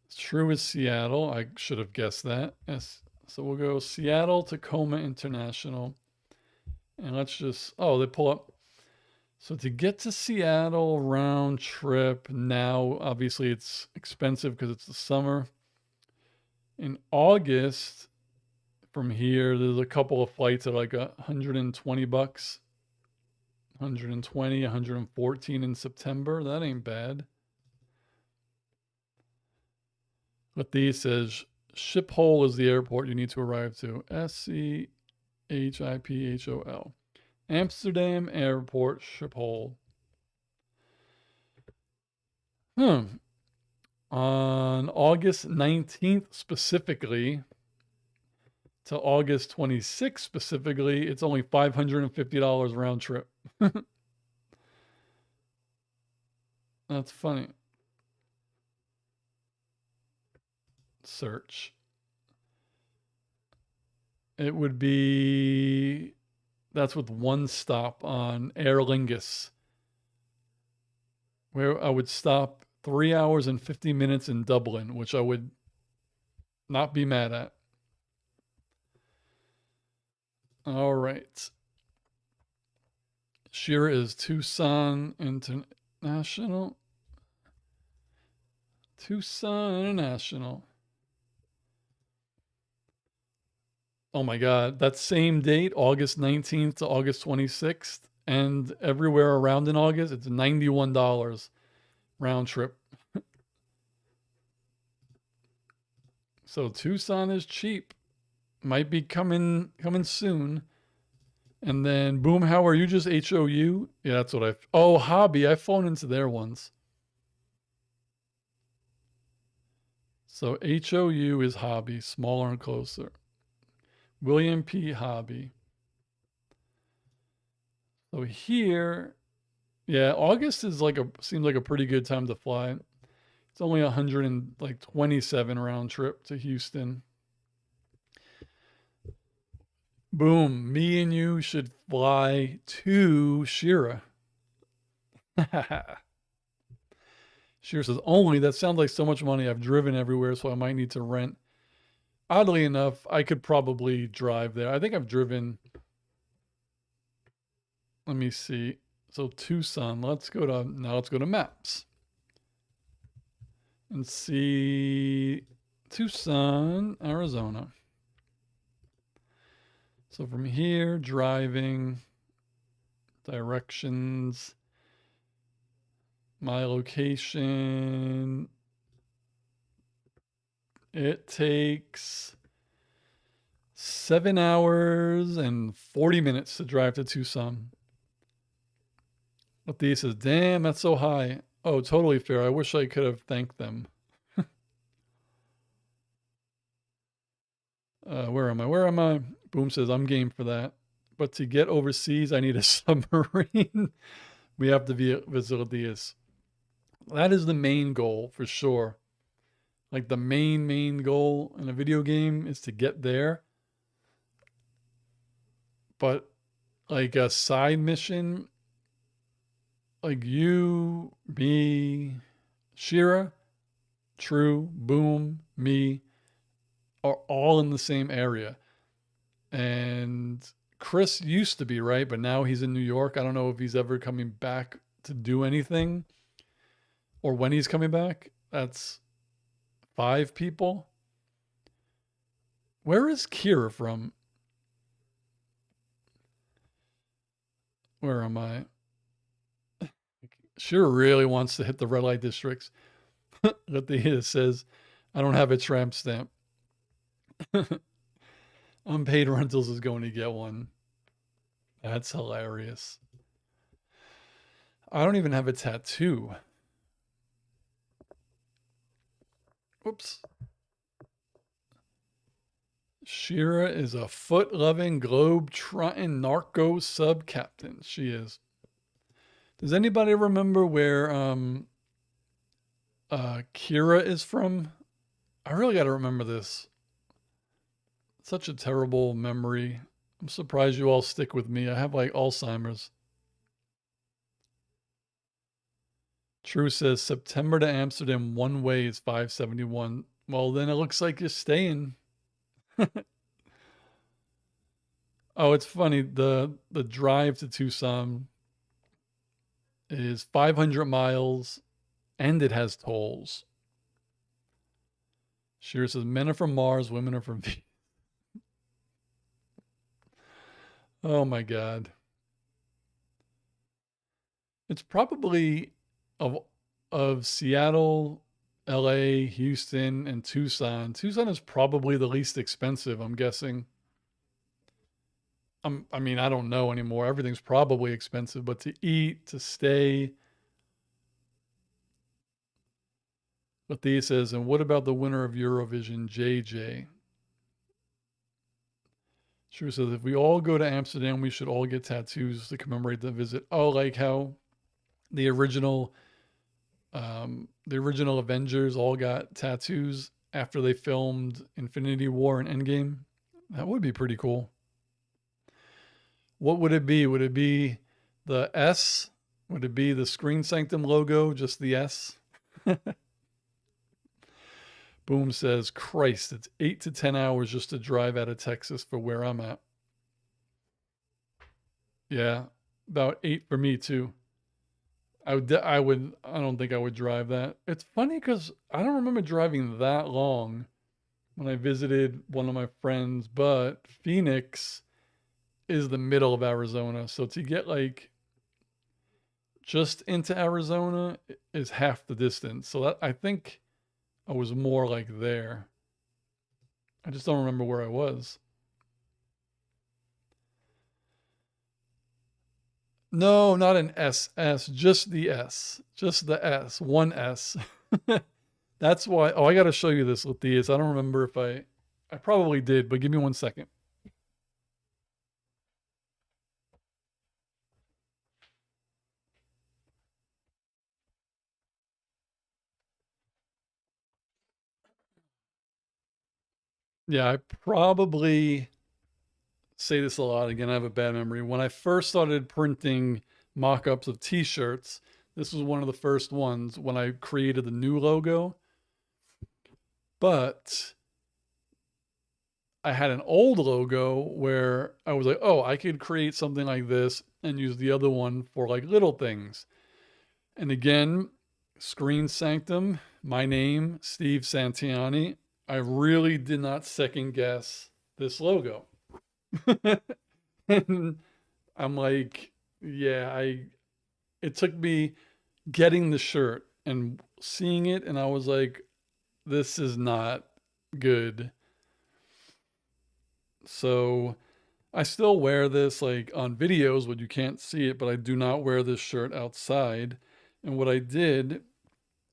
It's true as Seattle. I should have guessed that. Yes. So we'll go Seattle, Tacoma International. And let's just, oh, they pull up. So to get to Seattle round trip now, obviously it's expensive because it's the summer. In August, from here, there's a couple of flights at like $120, 120, 114 in September. That ain't bad. But these says Schiphol is the airport you need to arrive to. Schiphol. Amsterdam Airport, Schiphol. On August 19th specifically to August 26th specifically, it's only $550 round trip. That's funny. Search. It would be, that's with one stop on Aer Lingus, where I would stop 3 hours and 50 minutes in Dublin, which I would not be mad at. All right. Shira is Tucson International. Tucson International. Oh my God. That same date, August 19th to August 26th, and everywhere around in August, it's $91 round trip. So Tucson is cheap. Might be coming soon. And then Boomhauer, you just HOU? Yeah, that's what oh, Hobby. I've flown into there once. So HOU is Hobby, smaller and closer. William P. Hobby. So here, yeah, August is seems like a pretty good time to fly. It's only 127 round trip to Houston. Boom, me and you should fly to Shira. Shira says, only, that sounds like so much money. I've driven everywhere, so I might need to rent. Oddly enough, I could probably drive there. I think I've driven, let me see. So Tucson, let's go to maps and see Tucson, Arizona. So from here, driving, directions, my location. It takes 7 hours and 40 minutes to drive to Tucson. But these says, damn, that's so high. Oh, totally fair. I wish I could have thanked them. Where am I? Where am I? Boom says, I'm game for that. But to get overseas, I need a submarine. We have to visit these. That is the main goal for sure. Like the main goal in a video game is to get there. But like a side mission, like you, me, Shira, True, Boom, me, are all in the same area. And Chris used to be, right? But now he's in New York. I don't know if he's ever coming back to do anything or when he's coming back. That's 5 people. Where is Kira from? Where am I? Sure really wants to hit the red light districts. But it says, I don't have a tramp stamp. Unpaid rentals is going to get one. That's hilarious. I don't even have a tattoo. Oops. Shira is a foot-loving, globe-trotting narco sub-captain. She is. Does anybody remember where Kira is from? I really got to remember this. Such a terrible memory. I'm surprised you all stick with me. I have like Alzheimer's. True says September to Amsterdam one way is 571. Well, then it looks like you're staying. Oh, it's funny. The drive to Tucson is 500 miles and it has tolls. Sheer says men are from Mars, women are from Venus. Oh my God. It's probably of Seattle, LA, Houston, and Tucson. Tucson is probably the least expensive, I'm guessing. I mean, I don't know anymore. Everything's probably expensive, but to eat, to stay. But Thea says, and what about the winner of Eurovision, JJ? True says, if we all go to Amsterdam, we should all get tattoos to commemorate the visit. Oh, like how the original Avengers all got tattoos after they filmed Infinity War and Endgame. That would be pretty cool. What would it be? Would it be the S? Would it be the Screen Sanctum logo, just the S? Boom says, Christ, it's 8 to 10 hours just to drive out of Texas for where I'm at. Yeah, about 8 for me too. I don't think I would drive that. It's funny because I don't remember driving that long when I visited one of my friends, but Phoenix is the middle of Arizona. So to get like just into Arizona is half the distance. So that, I think I was more like there. I just don't remember where I was. No, not an SS, just the S. Just the S, one S. That's why. Oh, I got to show you this, Latias. I don't remember if I probably did, but give me 1 second. Yeah, I probably say this a lot. Again, I have a bad memory. When I first started printing mock ups of t shirts, this was one of the first ones when I created the new logo. But I had an old logo where I was like, oh, I could create something like this and use the other one for like little things. And again, Screen Sanctum, my name, Steve Santiani. I really did not second guess this logo. And I'm like, yeah, it took me getting the shirt and seeing it, and I was like, this is not good. So I still wear this like on videos when you can't see it, but I do not wear this shirt outside. And what I did,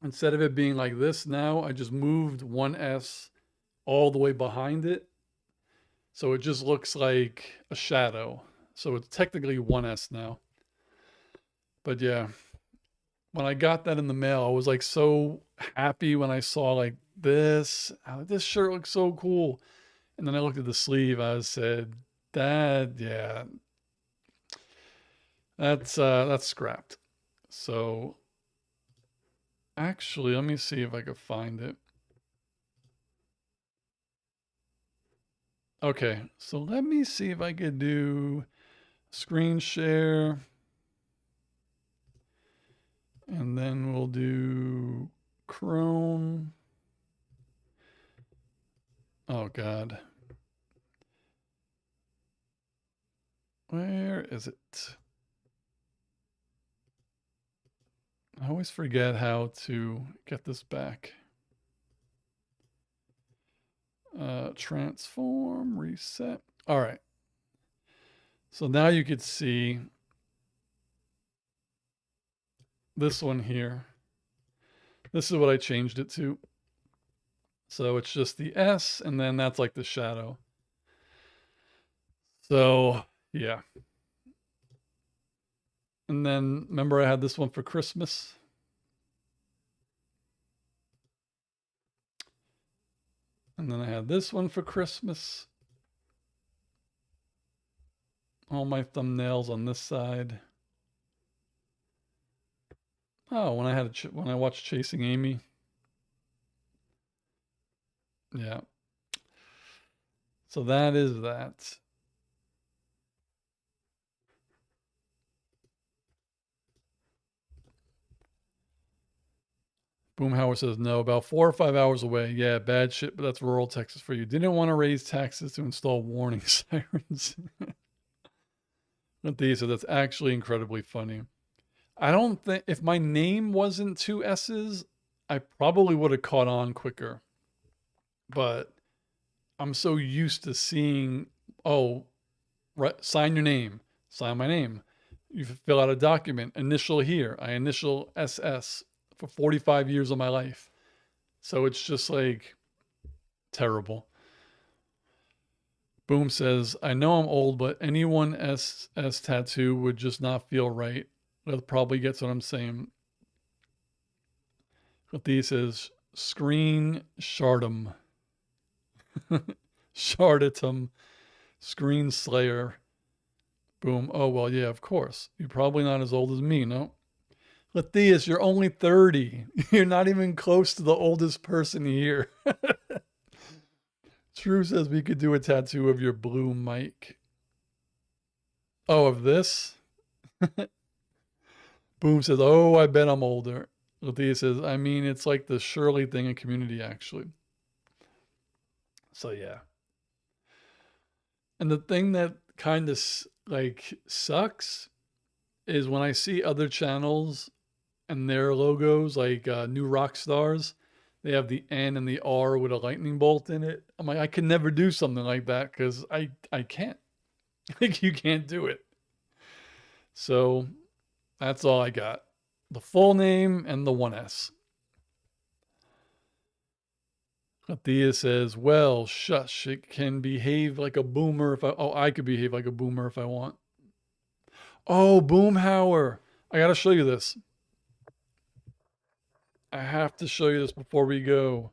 instead of it being like this now, I just moved one S all the way behind it. So it just looks like a shadow. So it's technically one S now. But yeah, when I got that in the mail, I was like so happy when I saw like this. This shirt looks so cool. And then I looked at the sleeve. I said, "That, yeah, that's scrapped." So actually, let me see if I could find it. Okay, so let me see if I could do screen share, and then we'll do Chrome. Oh God, where is it? I always forget how to get this back. Transform, reset. All right. So now you could see this one here. This is what I changed it to. So it's just the S, and then that's like the shadow. So yeah. And then remember I had this one for Christmas. And then I had this one for Christmas. All my thumbnails on this side. Oh, when I watched Chasing Amy. Yeah. So that is that. Boomhauer says no, about 4 or 5 hours away. Yeah, bad shit, but that's rural Texas for you. Didn't want to raise taxes to install warning sirens. But these, so that's actually incredibly funny. I don't think if my name wasn't two S's, I probably would have caught on quicker. But I'm so used to seeing, oh, sign your name, sign my name. You fill out a document, initial here. I initial SS for 45 years of my life. So it's just like terrible. Boom says, I know I'm old, but anyone SS tattoo would just not feel right. That probably gets what I'm saying. But these says, screen shardum. Shardatum. Screen slayer. Boom. Oh, well, yeah, of course. You're probably not as old as me, no? Matthias, you're only 30. You're not even close to the oldest person here. True says we could do a tattoo of your blue mic. Oh, of this? Boom says, oh, I bet I'm older. Matthias says, I mean, it's like the Shirley thing in Community, actually. So, yeah. And the thing that kind of like sucks is when I see other channels and their logos, like New Rock Stars, they have the N and the R with a lightning bolt in it. I'm like, I can never do something like that because I can't. Like, you can't do it. So that's all I got. The full name and the 1S. Thea says, well, shush, it can behave like a boomer if I could behave like a boomer if I want. Oh, Boomhauer. I got to show you this. I have to show you this before we go.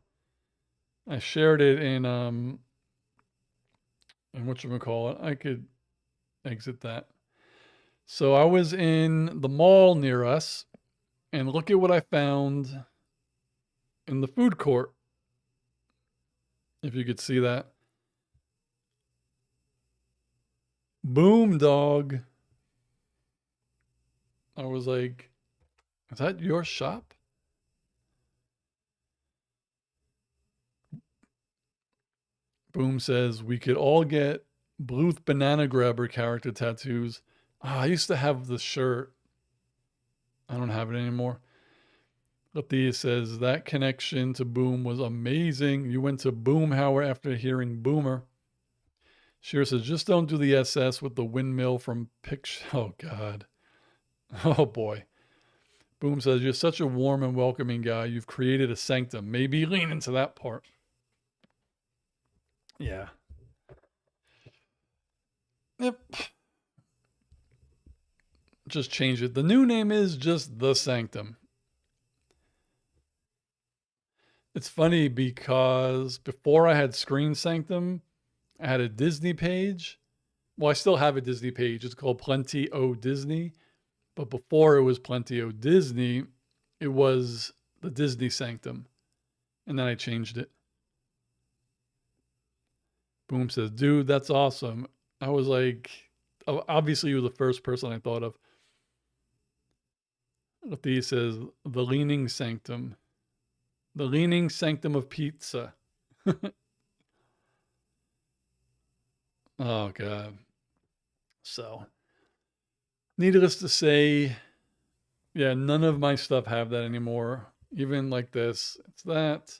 I shared it in whatchamacallit. I could exit that. So I was in the mall near us, and look at what I found in the food court. If you could see that. Boom dog. I was like, is that your shop? Boom says we could all get Bluth Banana Grabber character tattoos. Oh, I used to have the shirt. I don't have it anymore. Lathea says that connection to Boom was amazing. You went to Boomhauer after hearing Boomer. Shira says just don't do the SS with the windmill from picture. Oh God. Oh boy. Boom says you're such a warm and welcoming guy. You've created a sanctum. Maybe lean into that part. Yeah. Yep. Just change it. The new name is just The Sanctum. It's funny because before I had Screen Sanctum, I had a Disney page. Well, I still have a Disney page. It's called Plenty O Disney. But before it was Plenty O Disney, it was the Disney Sanctum. And then I changed it. Boom says, dude, that's awesome. I was like, obviously you were the first person I thought of. Thea says, the Leaning Sanctum. The Leaning Sanctum of Pizza. Oh, God. So, needless to say, yeah, none of my stuff have that anymore. Even like this. It's that.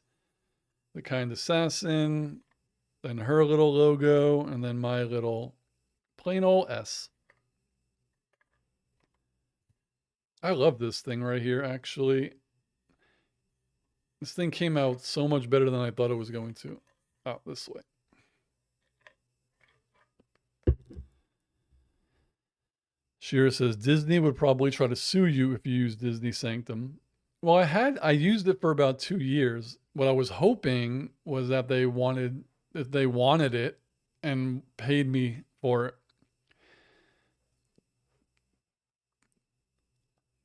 The Kind Assassin. Then her little logo. And then my little plain old S. I love this thing right here, actually. This thing came out so much better than I thought it was going to. Oh, this way. Shira says Disney would probably try to sue you if you use Disney Sanctum. Well, I used it for about 2 years. What I was hoping was that they wanted it and paid me for it.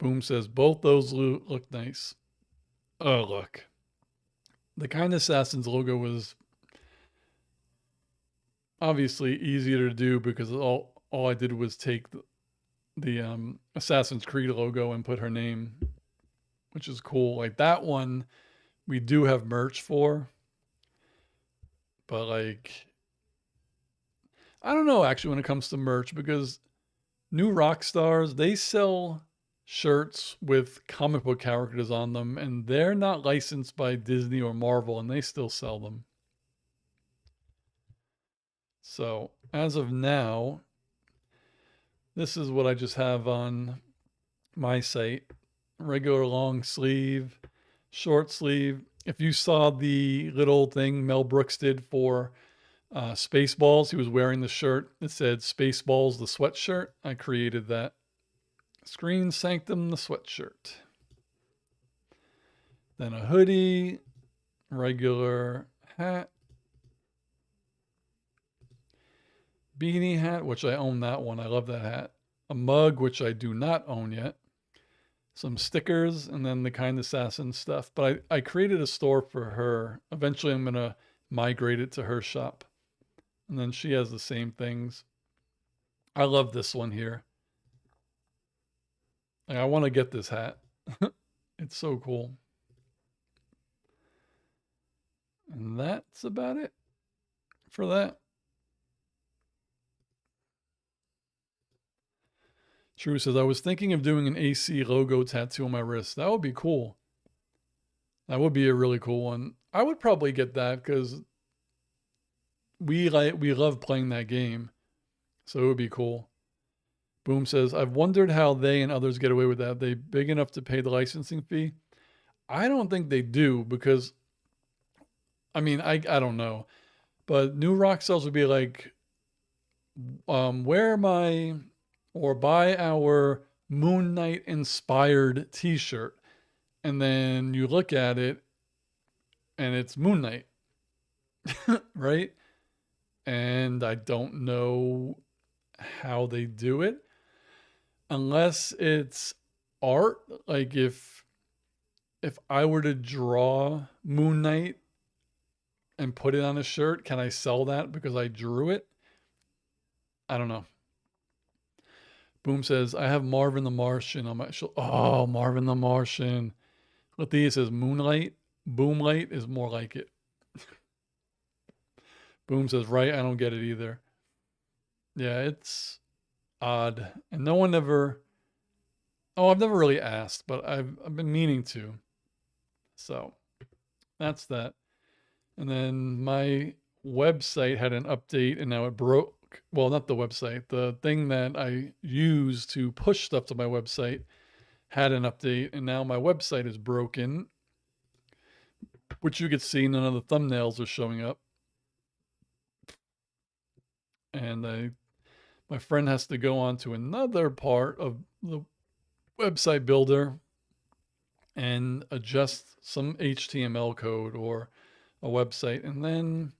Boom says both those look nice. Oh, look. The Kind Assassin's logo was obviously easier to do because all I did was take the Assassin's Creed logo and put her name, which is cool. Like that one, we do have merch for, but like I don't know actually when it comes to merch because New Rock Stars they sell shirts with comic book characters on them, and they're not licensed by Disney or Marvel, and they still sell them. So as of now, this is what I just have on my site: regular long sleeve, short sleeve. If you saw the little thing Mel Brooks did for Spaceballs, he was wearing the shirt that said Spaceballs, the sweatshirt. I created that. Screen Sanctum, the sweatshirt. Then a hoodie, regular hat, beanie hat, which I own that one. I love that hat. A mug, which I do not own yet. Some stickers, and then the Kind Assassin stuff. But I created a store for her. Eventually, I'm going to migrate it to her shop. And then she has the same things. I love this one here. Like, I want to get this hat. It's so cool. And that's about it for that. True says, I was thinking of doing an AC logo tattoo on my wrist. That would be cool. That would be a really cool one. I would probably get that because we love playing that game. So it would be cool. Boom says, I've wondered how they and others get away with that. Are they big enough to pay the licensing fee? I don't think they do because, I mean, I don't know. But New Rock Stars would be like, wear my or buy our Moon Knight inspired t shirt. And then you look at it and it's Moon Knight, right? And I don't know how they do it unless it's art. Like if I were to draw Moon Knight and put it on a shirt, can I sell that because I drew it? I don't know. Boom says, I have Marvin the Martian on my shoulder. Oh, Marvin the Martian. Lethea says Moonlight. Boomlight is more like it. Boom says, right, I don't get it either. Yeah, it's odd. And no one ever, oh, I've never really asked, but I've been meaning to. So that's that. And then my website had an update and now it broke. Well, not the website, the thing that I use to push stuff to my website had an update, and now my website is broken, which you could see none of the thumbnails are showing up. And my friend has to go on to another part of the website builder and adjust some HTML code or a website, and then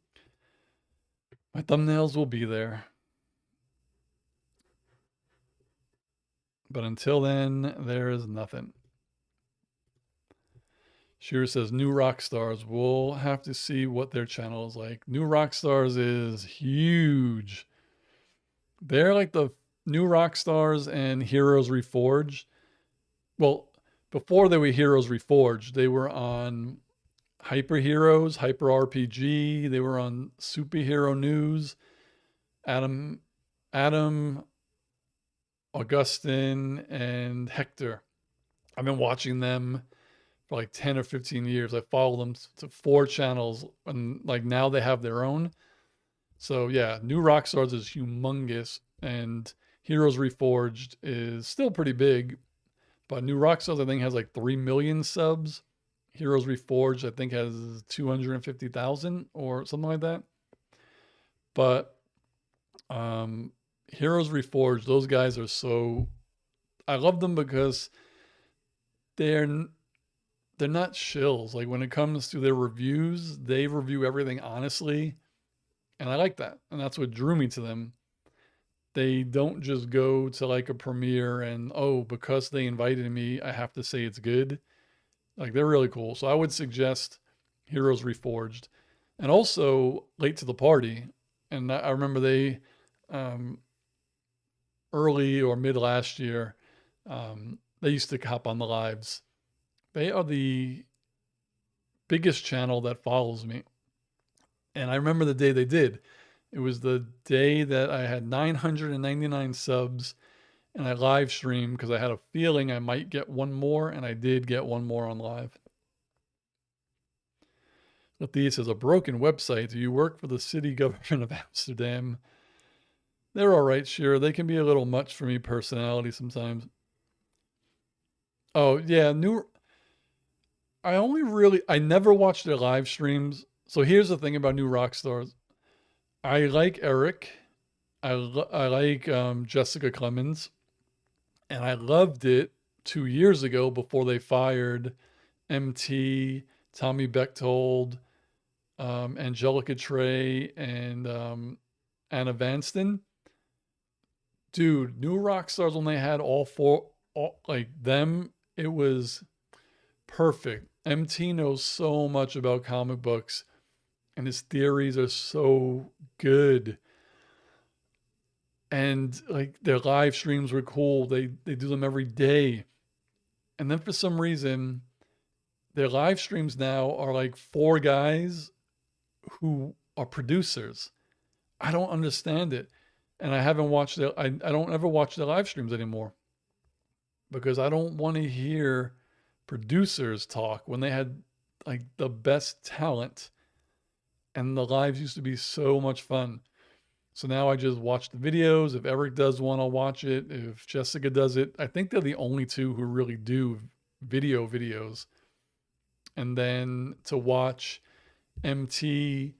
my thumbnails will be there. But until then, there is nothing. Shearer says, New Rock Stars. We'll have to see what their channel is like. New Rock Stars is huge. They're like the New Rock Stars and Heroes Reforged. Well, before they were Heroes Reforged, they were on Hyper Heroes, Hyper RPG. They were on Superhero News. Adam, Augustin, and Hector. I've been watching them for like 10 or 15 years. I follow them to 4 channels, and like now they have their own. So yeah, New Rockstars is humongous, and Heroes Reforged is still pretty big, but New Rockstars I think has like 3 million subs. Heroes Reforged I think has 250,000 or something like that. But Heroes Reforged, those guys are so, I love them because they're not shills. Like when it comes to their reviews, they review everything honestly, and I like that. And that's what drew me to them. They don't just go to like a premiere and, oh, because they invited me, I have to say it's good. Like they're really cool. So I would suggest Heroes Reforged. And also Late to the Party. And I remember they um, early or mid last year, they used to hop on the lives. They are the biggest channel that follows me. And I remember the day they did. It was the day that I had 999 subs and I live streamed because I had a feeling I might get one more, and I did get one more on live. Matthias says, a broken website. Do you work for the city government of Amsterdam? They're all right, sure. They can be a little much for me personality sometimes. Oh, yeah, I never watched their live streams. So here's the thing about new rock stars. I like Eric. I like Jessica Clemens. And I loved it 2 years ago before they fired MT, Tommy Bechtold, Angelica Trey, and Anna Vanston. Dude, New Rock Stars, when they had all four, like them, it was perfect. MT knows so much about comic books, and his theories are so good. And like their live streams were cool. They do them every day. And then for some reason, their live streams now are like four guys who are producers. I don't understand it. And I haven't watched I don't ever watch their live streams anymore because I don't want to hear producers talk when they had like the best talent and the lives used to be so much fun. So now I just watch the videos. If Eric does one, I'll watch it. If Jessica does it, I think they're the only two who really do videos. And then to watch MT,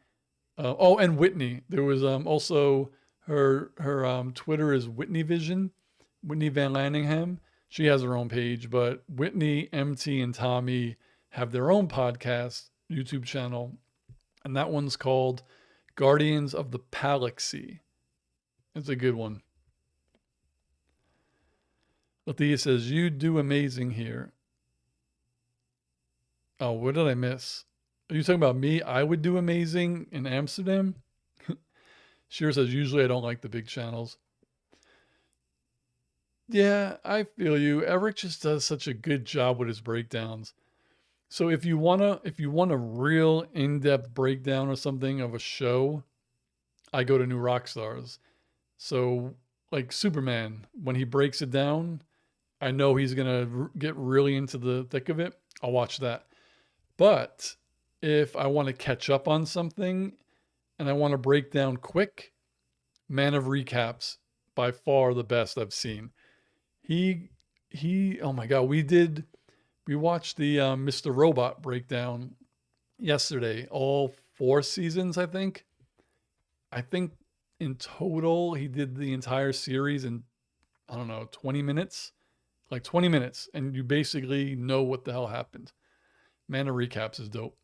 and Whitney. There was also her Twitter is Whitney Vision, Whitney Van Lanningham. She has her own page, but Whitney, MT, and Tommy have their own podcast, YouTube channel, and that one's called Guardians of the Galaxy. It's a good one. Lethea says, you do amazing here. Oh, what did I miss? Are you talking about me? I would do amazing in Amsterdam? Shira says, usually I don't like the big channels. Yeah, I feel you. Eric just does such a good job with his breakdowns. So if you want a real in-depth breakdown or something of a show, I go to New Rockstars. So like Superman, when he breaks it down, I know he's gonna get really into the thick of it. I'll watch that. But if I want to catch up on something and I want to break down quick, Man of Recaps, by far the best I've seen. He oh my god, we watched the Mr. Robot breakdown yesterday, all 4 seasons, I think. I think in total he did the entire series in, I don't know, 20 minutes. Like 20 minutes, and you basically know what the hell happened. Man of Recaps is dope.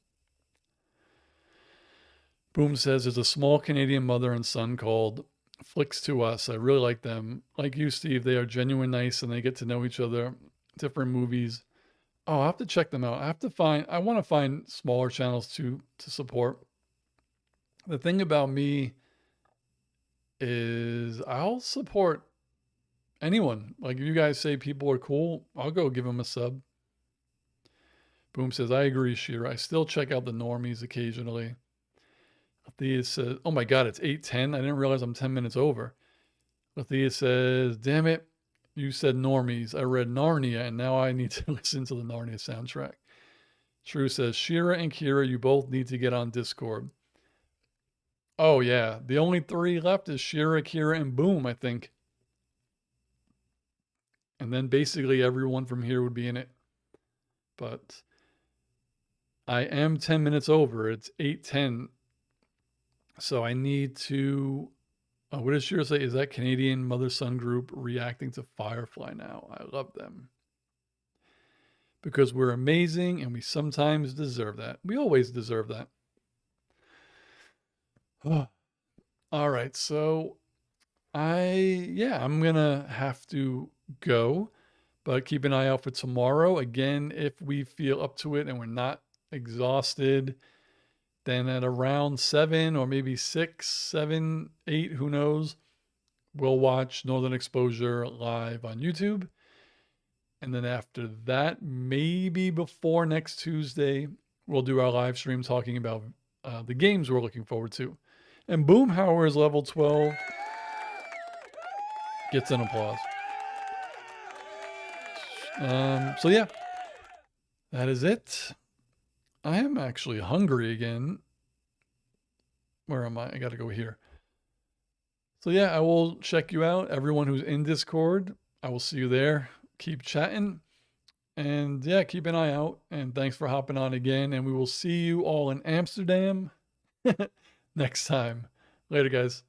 Boom says there's a small Canadian mother and son called Flicks to Us. I really like them. Like you, Steve, they are genuine nice and they get to know each other. Different movies. Oh, I have to check them out. I want to find smaller channels to support. The thing about me is I'll support anyone. Like if you guys say people are cool, I'll go give them a sub. Boom says, I agree, Shira. I still check out the normies occasionally. Althea says, oh my God, it's 8:10. I didn't realize I'm 10 minutes over. Althea says, damn it. You said normies. I read Narnia, and now I need to listen to the Narnia soundtrack. True says, Shira and Kira, you both need to get on Discord. Oh, yeah. The only 3 left is Shira, Kira, and Boom, I think. And then basically everyone from here would be in it. But I am 10 minutes over. It's 8:10. So I need to. What does Shira say? Is that Canadian mother son group reacting to Firefly now? I love them. Because we're amazing and we sometimes deserve that. We always deserve that. All right. So I'm gonna have to go, but keep an eye out for tomorrow. Again, if we feel up to it and we're not exhausted, then at around 7 or maybe 6, 7, 8, who knows, we'll watch Northern Exposure live on YouTube. And then after that, maybe before next Tuesday, we'll do our live stream talking about the games we're looking forward to. And Boomhauer is level 12. Gets an applause. So yeah, that is it. I am actually hungry again. Where am I? I got to go here. So yeah, I will check you out. Everyone who's in Discord, I will see you there. Keep chatting. And yeah, keep an eye out. And thanks for hopping on again. And we will see you all in Amsterdam next time. Later, guys.